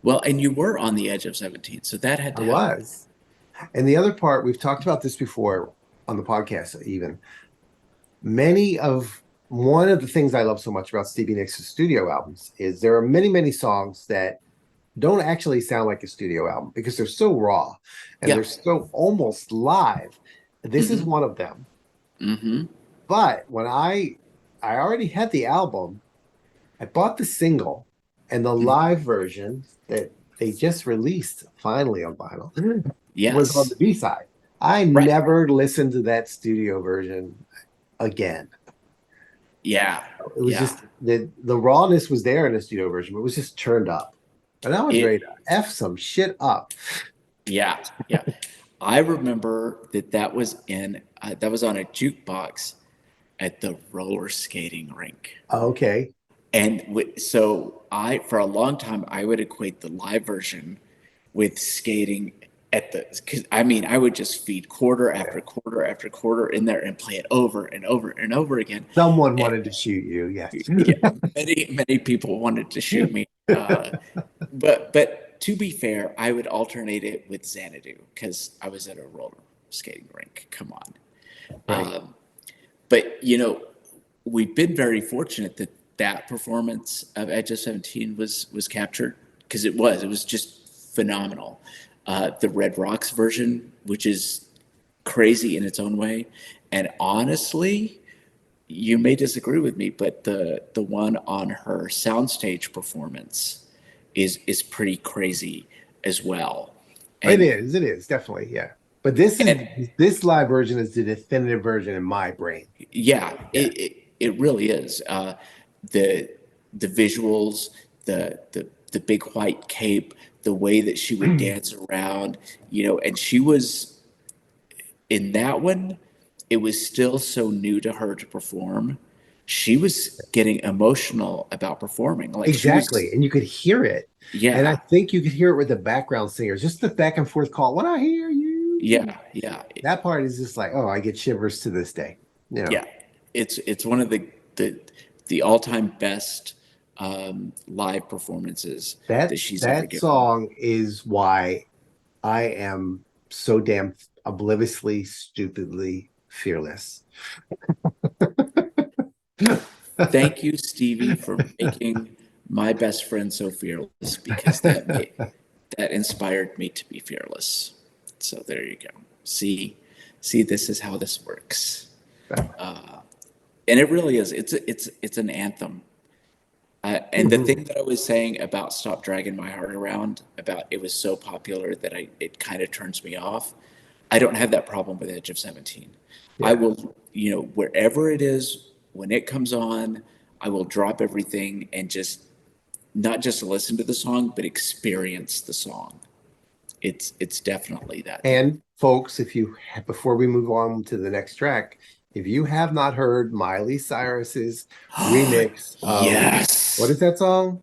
Well, and you were on the edge of 17, so that had I to help. was. And the other part, we've talked about this before on the podcast, even. One of the things I love so much about Stevie Nicks' studio albums is there are many, many songs that don't actually sound like a studio album because they're so raw and Yeah. they're so almost live. This is Mm-hmm. one of them. Mm-hmm. But when I already had the album, I bought the single and the live version that they just released finally on vinyl was on Yes. the B side. I Right. never listened to that studio version again. Yeah. It was Yeah. just the rawness was there in the studio version, but it was just turned up. And I was ready It. to F some shit up. Yeah. Yeah. I remember that was on a jukebox at the roller skating rink. Okay. And so for a long time, I would equate the live version with skating because I mean, I would just feed quarter after quarter after quarter in there and play it over and over and over again. Someone And wanted to shoot you, yes. yeah, many people wanted to shoot me. But to be fair, I would alternate it with Xanadu because I was at a roller skating rink. Come on. Right. But we've been very fortunate that performance of Edge of 17 was captured because it was just phenomenal. The Red Rocks version, which is crazy in its own way, and honestly, you may disagree with me, but the one on her soundstage performance is pretty crazy as well. It And is definitely, yeah. But and this live version is the definitive version in my brain. yeah, Yeah. it really is. The the visuals, the big white cape, the way that she would dance around, and she was in that one. It was still so new to her to perform. She was getting emotional about performing. Like she Exactly. was, And you could hear it. And I yeah, think you could hear it with the background singers, just the back and forth call. When I hear you, yeah, that part is just like, oh, I get shivers to this day. yeah. It's one of the all time best live performances That that she's ever that given. song is why I am so damn obliviously, stupidly fearless. Thank you, Stevie, for making my best friend so fearless because that inspired me to be fearless. So there you go. See, this is how this works, and it really is. It's an anthem. And the thing that I was saying about "Stop Dragging My Heart Around," about it was so popular that it kind of turns me off. I don't have that problem with Edge of 17. I Yeah. will, wherever it is, when it comes on, I will drop everything and just not just listen to the song, but experience the song. It's definitely that thing. And folks, before we move on to the next track, if you have not heard Miley Cyrus's remix of what is Yes. that song?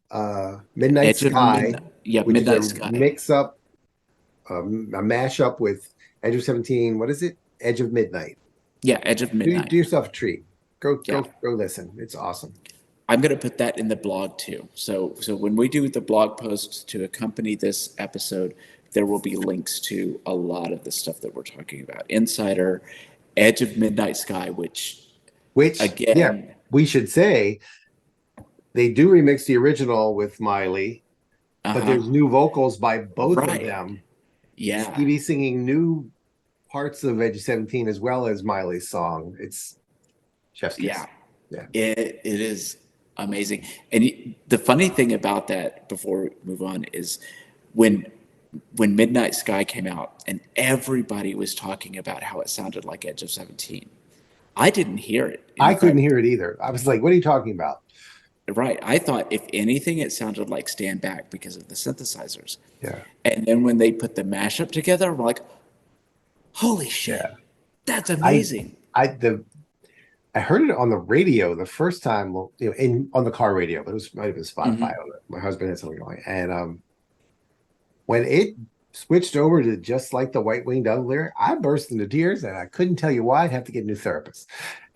Midnight Edge of Sky, Midnight. Yeah, which is a Midnight Sky. mix up, a mashup with Edge of 17. What is it? Edge of Midnight. Yeah, Edge of Do Midnight. yourself a treat. Go Yeah. go listen. It's awesome. I'm going to put that in the blog too. So when we do the blog posts to accompany this episode, there will be links to a lot of the stuff that we're talking about. Insider, Edge of Midnight Sky, which Which, yeah, again, we should say they do remix the original with Miley, but uh-huh, there's new vocals by both of right. them. Yeah. Stevie singing new parts of Edge 17 as well as Miley's song. It's chef's kiss. Yeah. Yeah. It is amazing. And the funny thing about that, before we move on, is when Midnight Sky came out and everybody was talking about how it sounded like Edge of 17. I didn't hear it. And I in couldn't fact, hear it either. I was like, what are you talking about? right, I thought if anything, it sounded like Stand Back because of the synthesizers. Yeah. And then when they put the mashup together, I'm like, holy shit, Yeah. that's I amazing. I heard it on the radio the first time, well, on the car radio, but might have been Spotify. Mhm. I don't know. My husband had something going. And when it switched over to Just Like the White Winged Dove lyric, I burst into tears and I couldn't tell you why. I'd have to get a new therapist.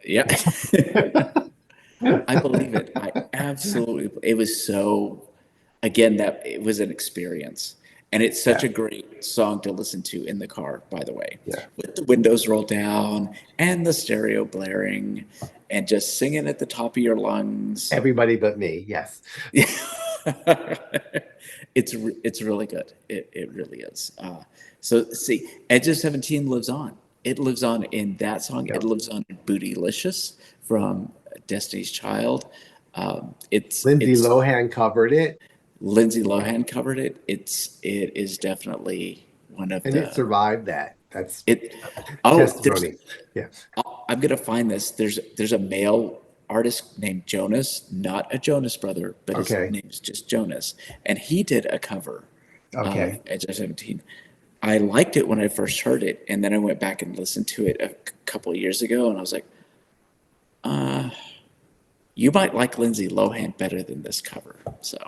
Yeah. I believe it. I absolutely, it was so, again, that it was an experience. And it's such Yeah. a great song to listen to in the car, by the way, Yeah. with the windows rolled down and the stereo blaring and just singing at the top of your lungs. Everybody but me. Yes. It's really good. It really is. So see, Edge of 17 lives on. It lives on in that song. Yeah. It lives on in Bootylicious from Destiny's Child. Lindsay It's Lohan covered it Lindsay Lohan covered it. It is definitely one of and it the survived that. That's it. Oh, testimony. Yeah. I'm gonna find this. There's a male artist named Jonas, not a Jonas brother, but his Okay. name is just Jonas, and he did a cover of Okay. Edge of 17. I liked it when I first heard it, and then I went back and listened to it a couple of years ago, and I was like, you might like Lindsay Lohan better than this cover. So,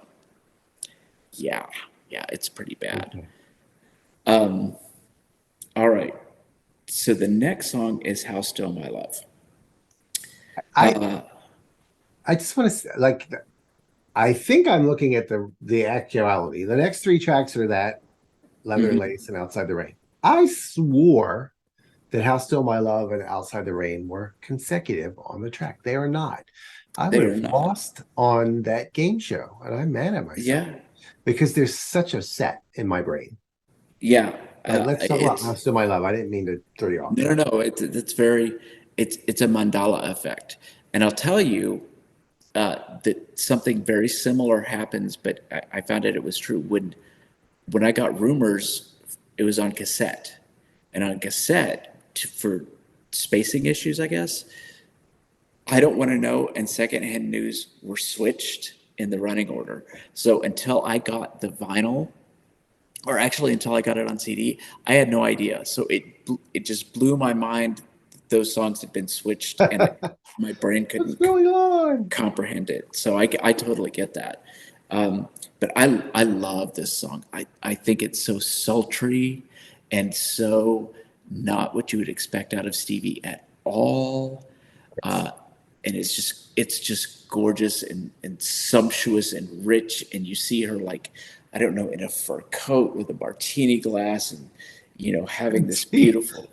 yeah, it's pretty bad. Okay. All right. So the next song is How Still My Love. I just want to I think I'm looking at the actuality. The next three tracks are that Leather Mhm. Lace and Outside the Rain. I swore that How Still My Love and Outside the Rain were consecutive on the track. They are not. I They would are have not. lost on that game show, and I'm mad at myself Yeah. because there's such a set in my brain. Yeah. Let's talk about How Still My Love. I didn't mean to throw you off. No. It's a mandala effect. And I'll tell you that something very similar happens, but I found out it was true. When I got Rumors, it was on cassette. And on cassette, for spacing issues, I guess, I Don't Want to Know and Secondhand News were switched in the running order. So until I got the vinyl, or actually until I got it on CD, I had no idea. So it just blew my mind that those songs had been switched, and my brain What's couldn't going on? comprehend it. So I totally get that. But I love this song. I think it's so sultry and so not what you would expect out of Stevie at all. And it's just gorgeous and sumptuous and rich. And you see her, like, I don't know, in a fur coat with a martini glass and, having this beautiful.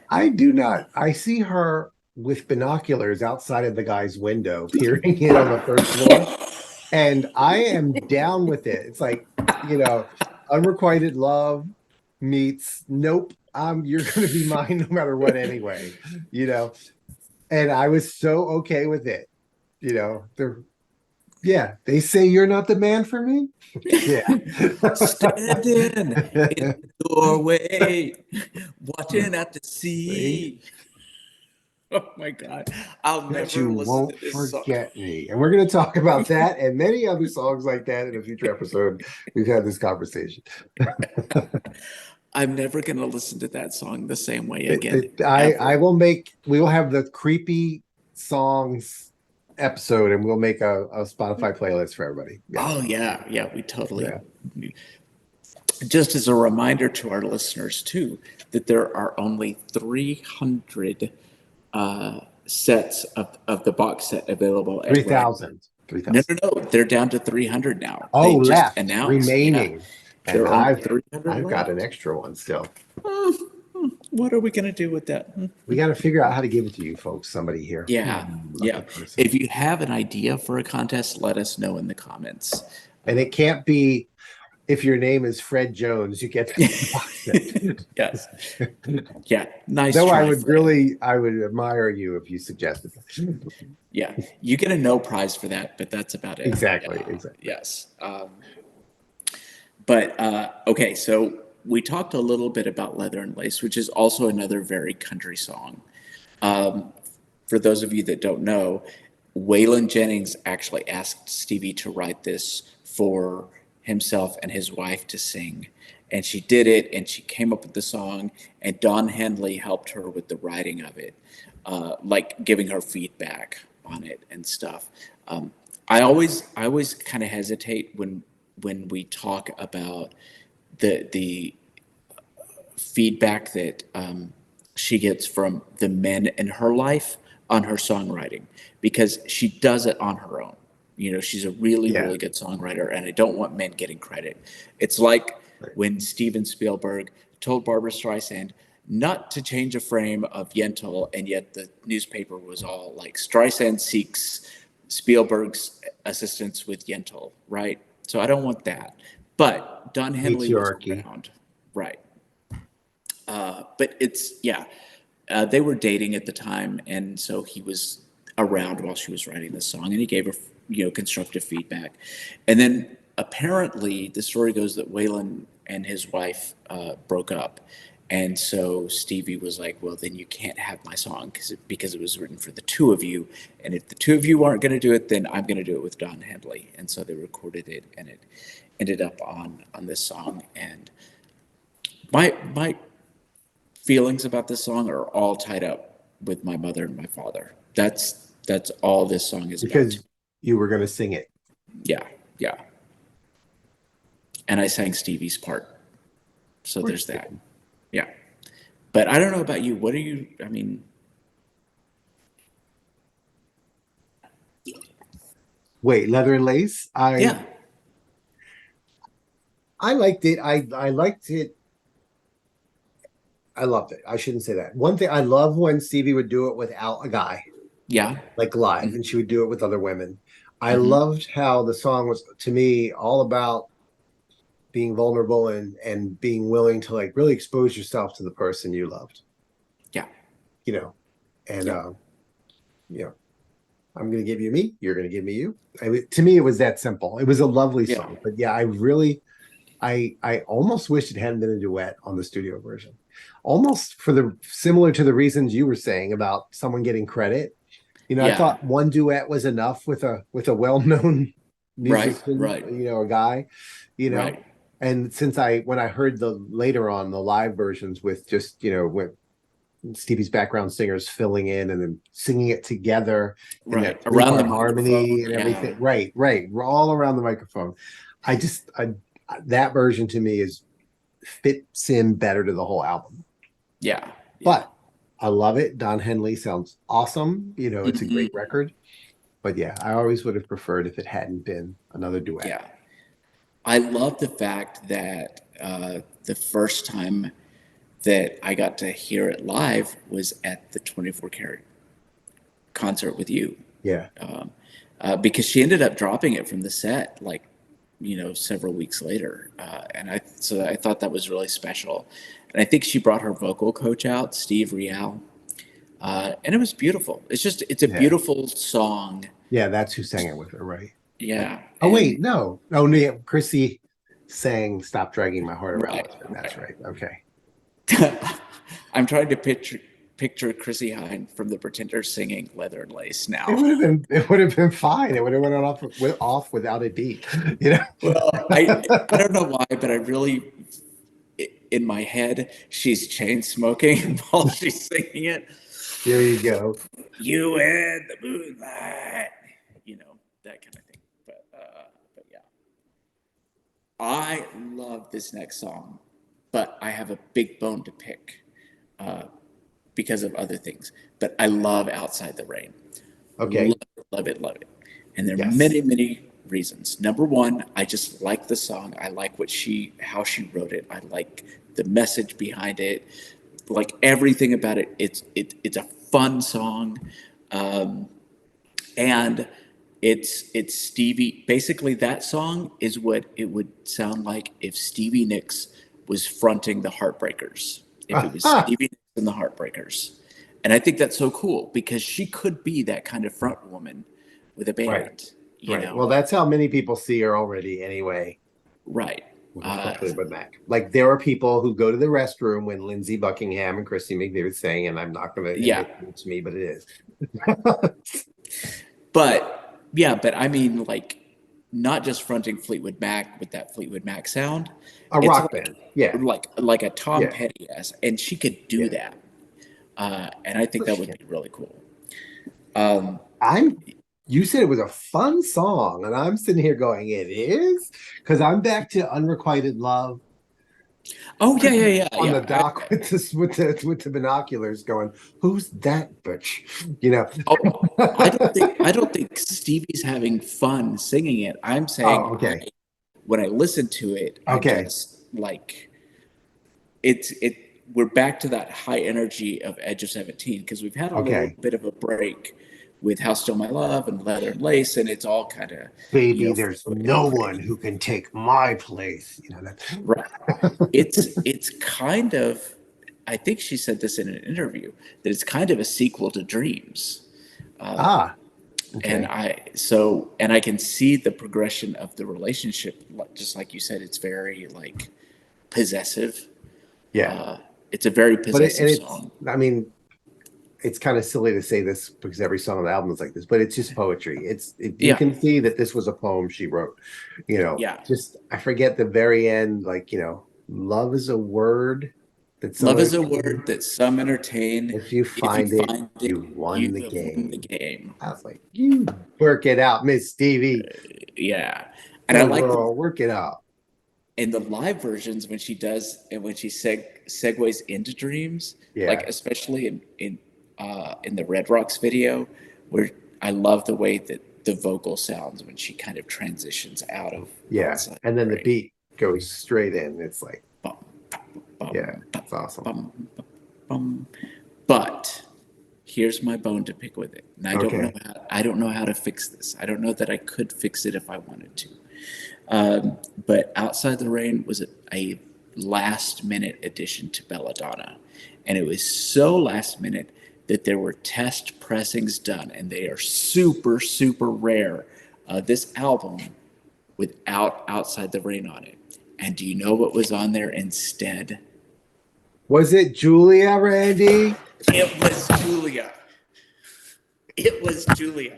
I do not. I see her with binoculars outside of the guy's window, peering in on the first floor, and I am down with it. It's like, unrequited love meets nope. You're going to be mine no matter what anyway. And I was so okay with it. They're Yeah, they say you're not the man for me. Yeah. Standing in the doorway, watching out to Right? sea. Oh my God. I'll That you never listen to won't this song. forget me. And we're going to talk about that and many other songs like that in a future episode. We've had this conversation. I'm never going to listen to that song the same way again, I ever. will make, we will have the creepy songs episode and we'll make a Spotify playlist for everybody. Yeah. Oh, yeah. Yeah, we totally. Yeah. Just as a reminder to our listeners, too, that there are only 300 sets of the box set available at Rite. 3,000. No, 3,000. no, no. They're down to 300 now. Oh, They just left, announced. Yeah, remaining. And there are only 300 I've got an left. extra one still. What are we going to do with that? We got to figure out how to give it to you folks, somebody here. Yeah, Lucky yeah. person. If you have an idea for a contest, let us know in the comments. And it can't be if your name is Fred Jones, you get the box set. Yes. Yeah. Nice Though try, I would Fred. I would admire you if you suggested that. Yeah. You get a no prize for that, but that's about it. Exactly. Yes. But okay, so we talked a little bit about Leather and Lace, which is also another very country song. For those of you that don't know, Waylon Jennings actually asked Stevie to write this for himself and his wife to sing. And she did it, and she came up with the song, and Don Henley helped her with the writing of it, like giving her feedback on it and stuff. I always kind of hesitate when we talk about the feedback that she gets from the men in her life on her songwriting, because she does it on her own. You know, she's a really, Yeah. really good songwriter, and I don't want men getting credit. It's like when Steven Spielberg told Barbara Streisand not to change a frame of Yentl, and yet the newspaper was all like, Streisand seeks Spielberg's assistance with Yentl, right? So I don't want that. But Don Henley was Patriarchy. around, right? But it's, yeah, they were dating at the time, and so he was around while she was writing this song, and he gave her, constructive feedback. And then apparently the story goes that Waylon and his wife broke up, and so Stevie was like, well, then you can't have my song because it was written for the two of you, and if the two of you aren't going to do it, then I'm going to do it with Don Henley. And so they recorded it, and it ended up on this song. And my feelings about this song are all tied up with my mother and my father. That's all this song is about. Because you were going to sing it. Yeah, yeah. And I sang Stevie's part. So there's that. Yeah. But I don't know about you. What are you, I mean. Wait, Leather and Lace? Yeah. I liked it. I liked it. I loved it. I shouldn't say that. One thing I love when Stevie would do it without a guy, Yeah. like live, and she would do it with other women. I Mhm. loved how the song was, to me, all about being vulnerable and being willing to like really expose yourself to the person you loved. Yeah. And Yeah. I'm going to give you me, you're going to give me you. To me, it was that simple. It was a lovely Yeah. song, but yeah, I almost wish it hadn't been a duet on the studio version. Almost similar to the reasons you were saying about someone getting credit. I Yeah. thought one duet was enough with a well-known musician, Right. A guy, Right. And since when I heard later on the live versions with just, with Stevie's background singers filling in and then singing it together in Right. that Around the harmony microphone. and Yeah. everything. Right. We're all around the microphone. That version to me fits in better to the whole album. Yeah. But I love it. Don Henley sounds awesome. It's a Mhm. great record. But yeah, I always would have preferred if it hadn't been another duet. Yeah. I love the fact that the first time that I got to hear it live was at the 24 Karat concert with you. Yeah. Because she ended up dropping it from the set, like, several weeks later. And I thought that was really special. And I think she brought her vocal coach out, Steve Rial. And it was beautiful. It's a Yeah. beautiful song. Yeah, that's who sang it with her, right? Yeah. Oh and- wait, no. Oh no, Chrissy sang "Stop Dragging My Heart Around." Right, That's right. Okay. I'm trying to picture Chrissy Hine from The Pretenders singing "Leather and Lace" It now. would have been. It would have been fine. It would have went off without a beat. You know. Well, I don't know why, but I really in my head she's chain smoking while she's singing it. There you go. You in the moonlight, that kind of thing. But yeah, I love this next song, but I have a big bone to pick uh, because of other things. But I love "Outside the Rain." Okay. Love it, love it, love it. And there are Yes. many, many reasons. Number one, I just like the song. I like how she wrote it. I like the message behind it. Like everything about it. It's a fun song, and it's Stevie. Basically, that song is what it would sound like if Stevie Nicks was fronting the Heartbreakers. If it was Stevie Nicks and the Heartbreakers. And I think that's so cool because she could be that kind of front woman with a band, Right. you Right. know? Well, that's how many people see her already, anyway. Right. Especially with Mac. Like there are people who go to the restroom when Lindsey Buckingham and Chrissy McDavid sing, and I'm not going to Yeah. admit it's me, but it is. But I mean, like, not just fronting Fleetwood Mac with that Fleetwood Mac sound. A It's rock like, band. Yeah. like a Tom Yeah. Petty as, and she could do Yeah. that. And I think For that would sure. be really cool. You said it was a fun song, and I'm sitting here going, it is? Because I'm back to Unrequited Love Oh yeah. on the Yeah. dock with the binoculars going, who's that bitch? Oh, I don't think Stevie's having fun singing it. I'm saying Oh, okay. when I listen to it, I Okay. just like it. We're back to that high energy of Edge of 17 because we've had a little Okay. bit of a break with How Still My Love and Leather and Lace, and it's all kind of Baby, there's no one who can take my place. That's right. It's kind of. I think she said this in an interview that it's kind of a sequel to Dreams. okay. And I can see the progression of the relationship, just like you said. It's very like possessive. Yeah. It's a very But possessive it's, song. I mean, it's kind of silly to say this because every song on the album is like this, but it's just poetry. You Yeah. can see that this was a poem she wrote. Yeah. Just I forget the very end, like, love is a word that some Love is a word that some entertain. If you find it, you won the have won the game. game. I was like, you work it out, Miss Stevie. Yeah. And Go I like girl, work it out. in the live versions when she does and when she segues into Dreams, Yeah. like especially in the Red Rocks video, where I love the way that the vocal sounds when she kind of transitions out of Yeah. And then the beat goes straight in. It's like, bum, bum, yeah, bum, that's awesome. bum, bum. But here's my bone to pick with it, and I don't know how to fix this. I don't know that I could fix it if I wanted to. But Outside the Rain was a last minute addition to Bella Donna. And it was so last minute that there were test pressings done, and they are super, super rare. This album without Outside the Rain on it. And do you know what was on there instead? Was it Julia, Randy? It was Julia. It was Julia.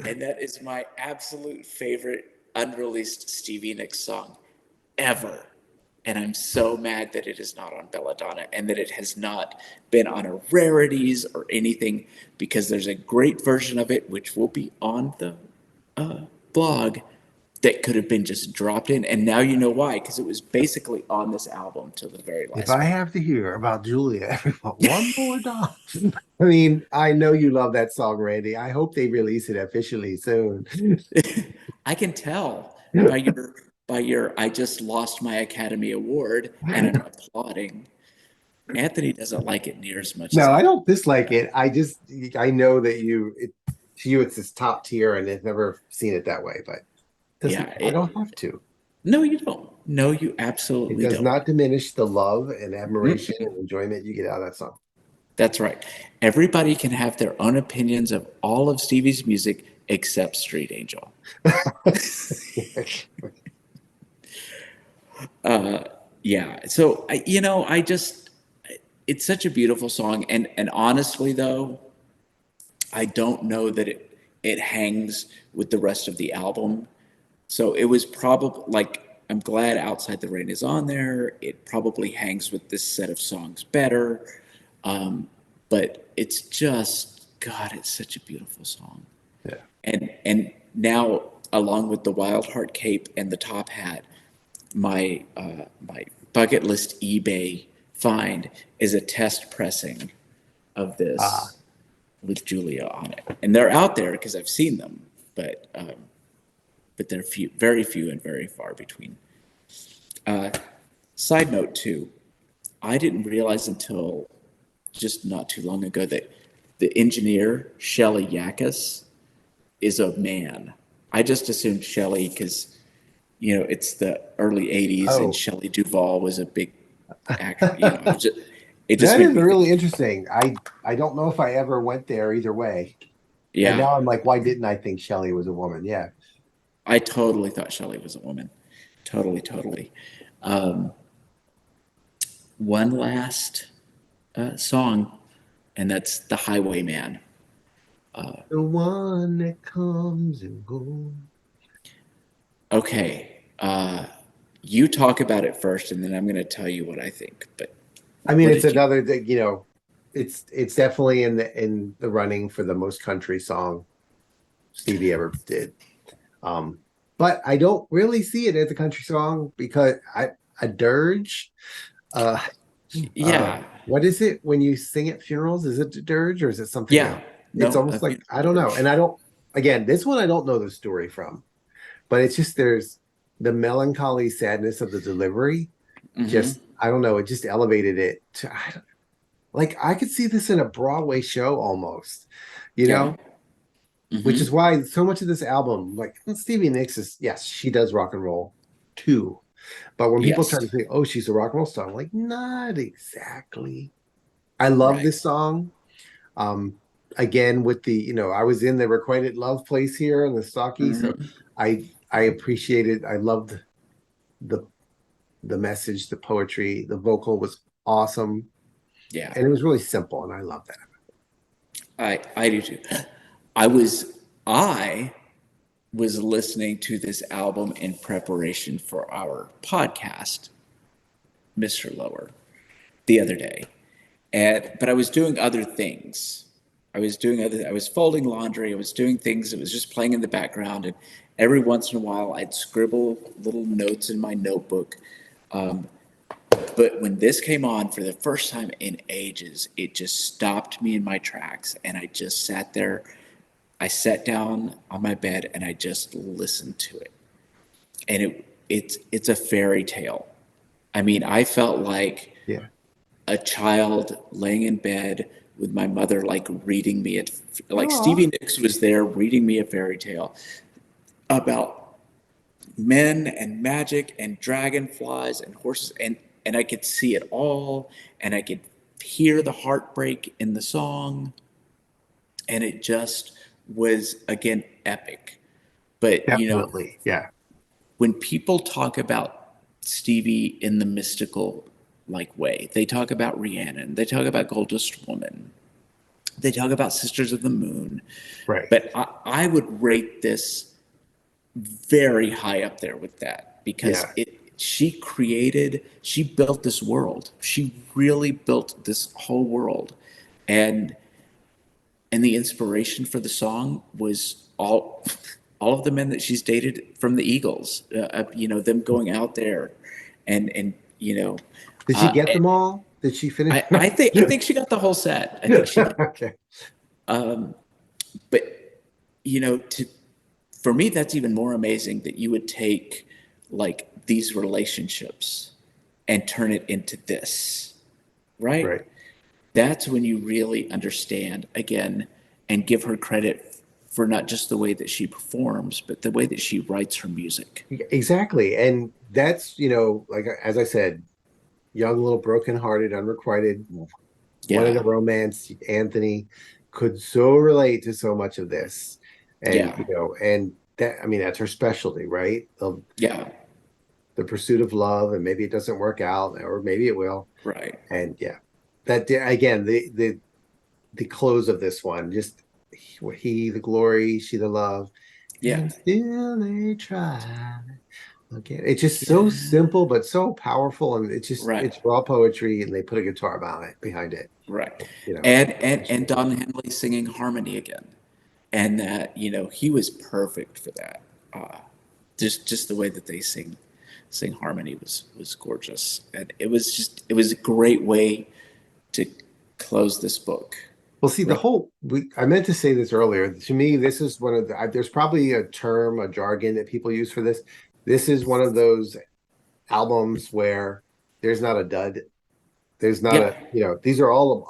And that is my absolute favorite unreleased Stevie Nicks song ever. And I'm so mad that it is not on Bella Donna and that it has not been on a rarities or anything, because there's a great version of it, which will be on the blog, that could have been just dropped in. And now you know why, because it was basically on this album till the very last If I have to hear about Julia one more time. I mean, I know you love that song, Randy. I hope they release it officially soon. I can tell by your I just lost my Academy Award and I'm applauding. Anthony doesn't like it near as much as No, I don't dislike it. I know that to you it's this top tier, and I've never seen it that way, but I don't have to. No, you don't. No, you absolutely It does don't. not diminish the love and admiration and enjoyment you get out of that song. That's right. Everybody can have their own opinions of all of Stevie's music. except Street Angel. Yeah. So I just, it's such a beautiful song. And honestly though, I don't know that it hangs with the rest of the album. So it was probably like, I'm glad Outside the Rain is on there. It probably hangs with this set of songs better. But it's just, God, it's such a beautiful song. Yeah. And now, along with the Wild Heart Cape and the top hat, my bucket list eBay find is a test pressing of this with Julia on it, and they're out there because I've seen them, but they're very few and very far between. Side note too, I didn't realize until just not too long ago that the engineer Shelley Yakis is a man. I just assumed Shelley because it's the early '80s and Oh. Shelley Duvall was a big actor. It just That made is me really think. interesting. I don't know if I ever went there either way. And Yeah, now I'm like, why didn't I think Shelley was a woman? Yeah. I totally thought Shelley was a woman. Totally, totally. Um, One last song, and that's The Highwayman. The one that comes and goes. Okay, you talk about it first, and then I'm going to tell you what I think. But I mean, what it's did you? another that, it's definitely in the running for the most country song Stevie ever did. Um, but I don't really see it as a country song because a dirge. Uh, Yeah, what is it when you sing at funerals? Is it a dirge or is it something yeah. else? It's No, almost a like I don't know, dirge. and I don't. Again, this one I don't know the story from, but it's just there's the melancholy sadness of the delivery. Mm-hmm. Just I don't know. It just elevated it to like I could see this in a Broadway show almost, you Yeah. know, which is Mm-hmm. why so much of this album, like Stevie Nicks is, yes, she does rock and roll too. But when people try Yes. to say, oh, she's a rock and roll star, I'm like, not exactly. I love Right. this song. Um, Again, with the, I was in the Requited Love place here in the Stocky, so Mm-hmm. I appreciated, I loved the the message, the poetry, the vocal was awesome, Yeah. and it was really simple, and I love that. I do too. I was listening to this album in preparation for our podcast, Mr. Lower, the other day. But I was doing other things. I was folding laundry, I was doing things, it was just playing in the background, and every once in a while I'd scribble little notes in my notebook. But when this came on for the first time in ages, it just stopped me in my tracks, and I just sat there. I sat down on my bed and I just listened to it. And it's a fairy tale. I mean, I felt like Yeah. a child laying in bed with my mother, like reading me it, like Oh, Stevie Nicks was there reading me a fairy tale about men and magic and dragonflies and horses, and I could see it all, and I could hear the heartbreak in the song, and it just was again epic. But definitely. Yeah. when people talk about Stevie in the mystical like way, they talk about Rhiannon, they talk about Goldust Woman, they talk about Sisters of the Moon, Right. but I would rate this very high up there with that because Yeah. she built this world. She really built this whole world, and the inspiration for the song was all of the men that she's dated from the Eagles. Them going out there, and Did she get and them all? Did she finish? I think she got the whole set. I think she did. Okay. But to for me, that's even more amazing that you would take like these relationships and turn it into this, right? Right. That's when you really understand again and give her credit for not just the way that she performs, but the way that she writes her music. Exactly. And that's, like as I said, young, little broken-hearted, unrequited, wanted Yeah. a romance. Anthony could so relate to so much of this. and Yeah. and that, I mean, that's her specialty, right? Yeah. The pursuit of love, and maybe it doesn't work out, or maybe it will. Right. And yeah, that again, the close of this one, just he the glory, she the love, Yeah. and still they try. Okay, it's just so simple but so powerful, and Right. it's raw poetry, and they put a guitar behind it. Right. You know, And Don Henley singing harmony again. And that, he was perfect for that. Uh, just the way that they sing harmony was gorgeous. And it was a great way to close this book. well, see, Right. I meant to say this earlier. To me, this is one of there's probably a term, a jargon that people use for this. This is one of those albums where there's not a dud. There's not Yeah. a, these are all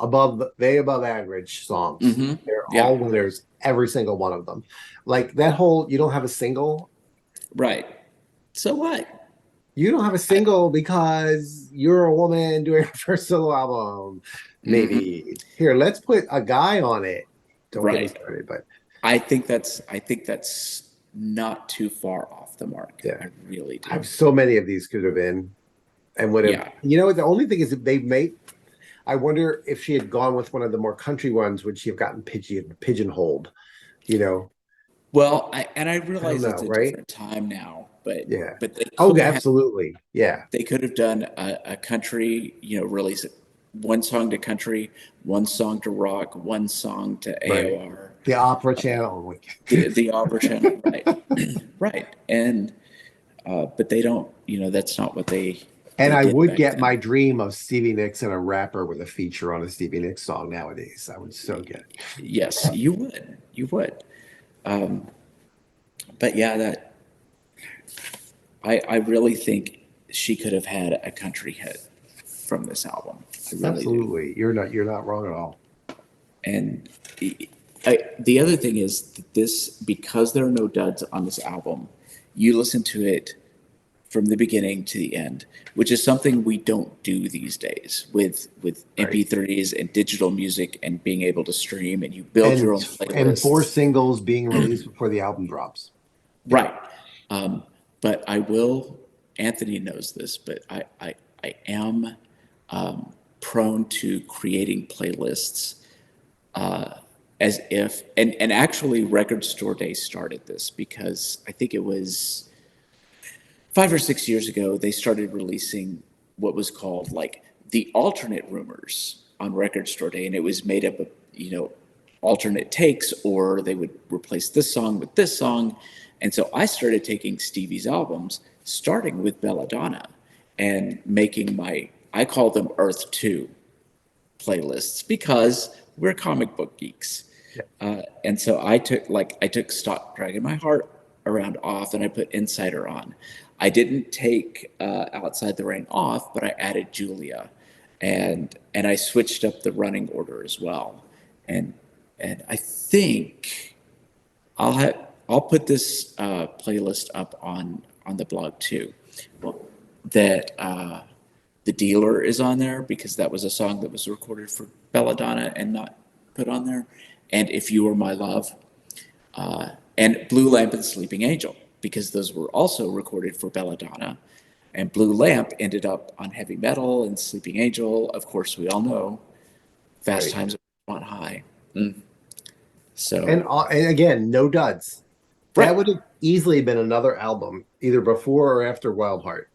way above average songs. Mm-hmm. They're Yeah. all winners, every single one of them. Like that whole, you don't have a single. Right. So what? You don't have a I, single because you're a woman doing a first solo album. mm-hmm. Maybe here, let's put a guy on it. Don't get me Right. started, but I think that's not too far off the mark. yeah, I really I do. have so many of these could have been and would have. Yeah. The only thing is that they've made. I wonder if she had gone with one of the more country ones, would she have gotten pigeonholed? You know, Well, I I don't realize it's know, a right? different time now, but Yeah. they Oh, could have absolutely. Yeah. they could have done a country, release it one song to country, one song to rock, one song to Right. AOR, The opera channel. the opera channel, right, right, and but they don't, that's not what And they I did would back get then. my dream of Stevie Nicks and a rapper with a feature on a Stevie Nicks song nowadays. I would so get it. Yes, you would, but yeah, that I really think she could have had a country hit from this album. I really do. Absolutely. You're not wrong at all. And the other thing is that because there are no duds on this album, you listen to it from the beginning to the end, which is something we don't do these days with Right. MP3s and digital music and being able to stream, and you build your And own and four playlists. singles being released before the album drops. Right. But I will, Anthony knows this, but I am prone to creating playlists as if, and actually Record Store Day started this because I think it was 5 or 6 years ago, they started releasing what was called like the alternate rumors on Record Store Day. And it was made up of, alternate takes, or they would replace this song with this song. And so I started taking Stevie's albums, starting with Bella Donna, and making I call them Earth 2 playlists because we're comic book geeks. Yeah. And so I took Stop Dragging My Heart Around off, and I put Insider on. I didn't take Outside the Rain off, but I added Julia, and I switched up the running order as well. And I think I'll put this playlist up on the blog too. Well, that the Dealer is on there because that was a song that was recorded for Bella Donna and not put on there. And If You Were My Love, and Blue Lamp and Sleeping Angel, because those were also recorded for Bella Donna. And Blue Lamp ended up on Heavy Metal, and Sleeping Angel, of course, we all know, Fast Right. Times at Ridgemont High. And So, and again, no duds. That right, would have easily been another album, either before or after Wild Heart.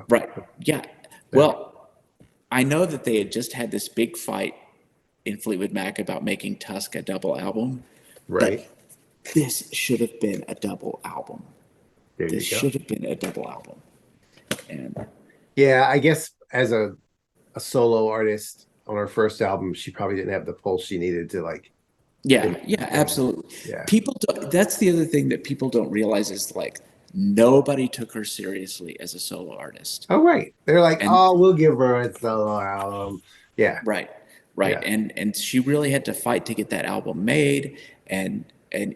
right, yeah. Well, I know that they had just had this big fight in Fleetwood Mac about making Tusk a double album, Right. but this should have been a double album. There This you go. should have been a double album. And Yeah, I guess as a solo artist on her first album, she probably didn't have the pulse she needed to yeah, absolutely. Yeah. That's the other thing that people don't realize is like nobody took her seriously as a solo artist. Oh, right. They're like, And oh, we'll give her a solo album. Yeah. right, Yeah. and she really had to fight to get that album made, and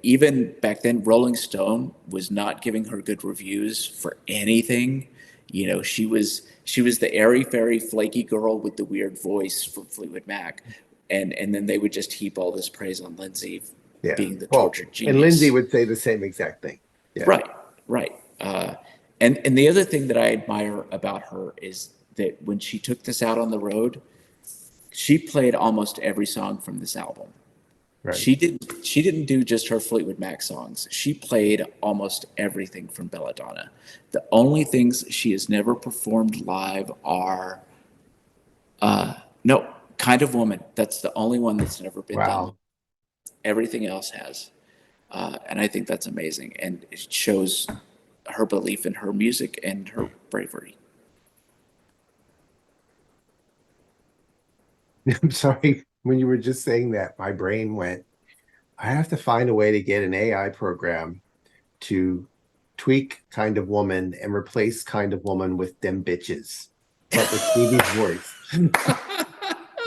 even back then Rolling Stone was not giving her good reviews for anything. She was the airy fairy flaky girl with the weird voice from Fleetwood Mac, and then they would just heap all this praise on Lindsay being the Well, tortured and Lindsay genius. would say the same exact thing. Yeah. Right, right. And the other thing that I admire about her is that when she took this out on the road, she played almost every song from this album. Right. She didn't do just her Fleetwood Mac songs. She played almost everything from Bella Donna. The only things she has never performed live are no, Kind of Woman. That's the only one that's never been done. Wow. Everything else has. And I think that's amazing. And it shows her belief in her music and her bravery. I'm sorry. When you were just saying that, my brain went, I have to find a way to get an AI program to tweak Kind of Woman and replace Kind of Woman with Them Bitches, but with Stevie's voice.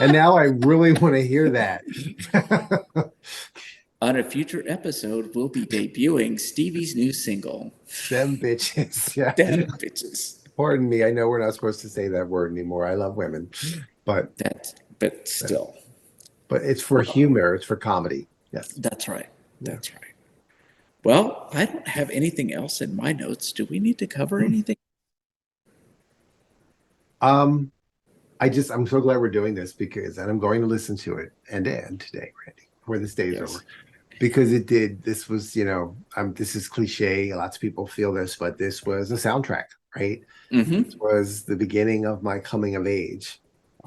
And now I really want to hear that. On a future episode, we'll be debuting Stevie's new single, Them Bitches. Yeah. Them Bitches. Pardon me. I know we're not supposed to say that word anymore. I love women, but Still. But it's for humor. It's for comedy. Yes. That's right. Yeah. That's right. Well, I don't have anything else in my notes. Do we need to cover anything? I'm so glad we're doing this and I'm going to listen to it end to end today, Randy, before this day is Yes. over. Because this was, this is cliche. Lots of people feel this, but this was a soundtrack, right? Mm-hmm. This was the beginning of my coming of age.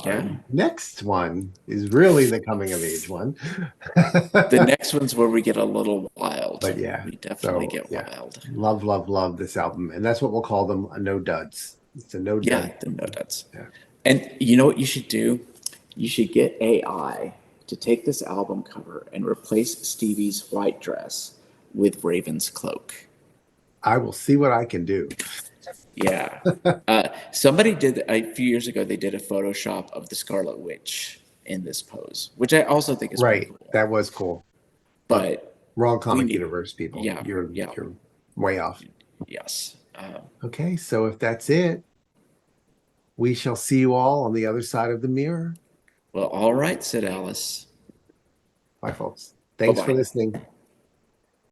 Yeah. Our next one is really the coming of age one. The next one's where we get a little wild. But yeah, We definitely get wild. Love, love, love this album. And that's what we'll call them, a no duds. It's a no dud. Yeah, the no duds. Yeah. And you know what you should do? You should get AI to take this album cover and replace Stevie's white dress with Raven's cloak. I will see what I can do. Yeah. Somebody did, a few years ago, they did a Photoshop of the Scarlet Witch in this pose, which I also think is right. pretty cool. That was cool. But wrong comic universe, people. Yeah. You're way off. Yes. Okay. So if that's it, we shall see you all on the other side of the mirror. Well, all right, said Alice. Bye, folks. Thanks for listening.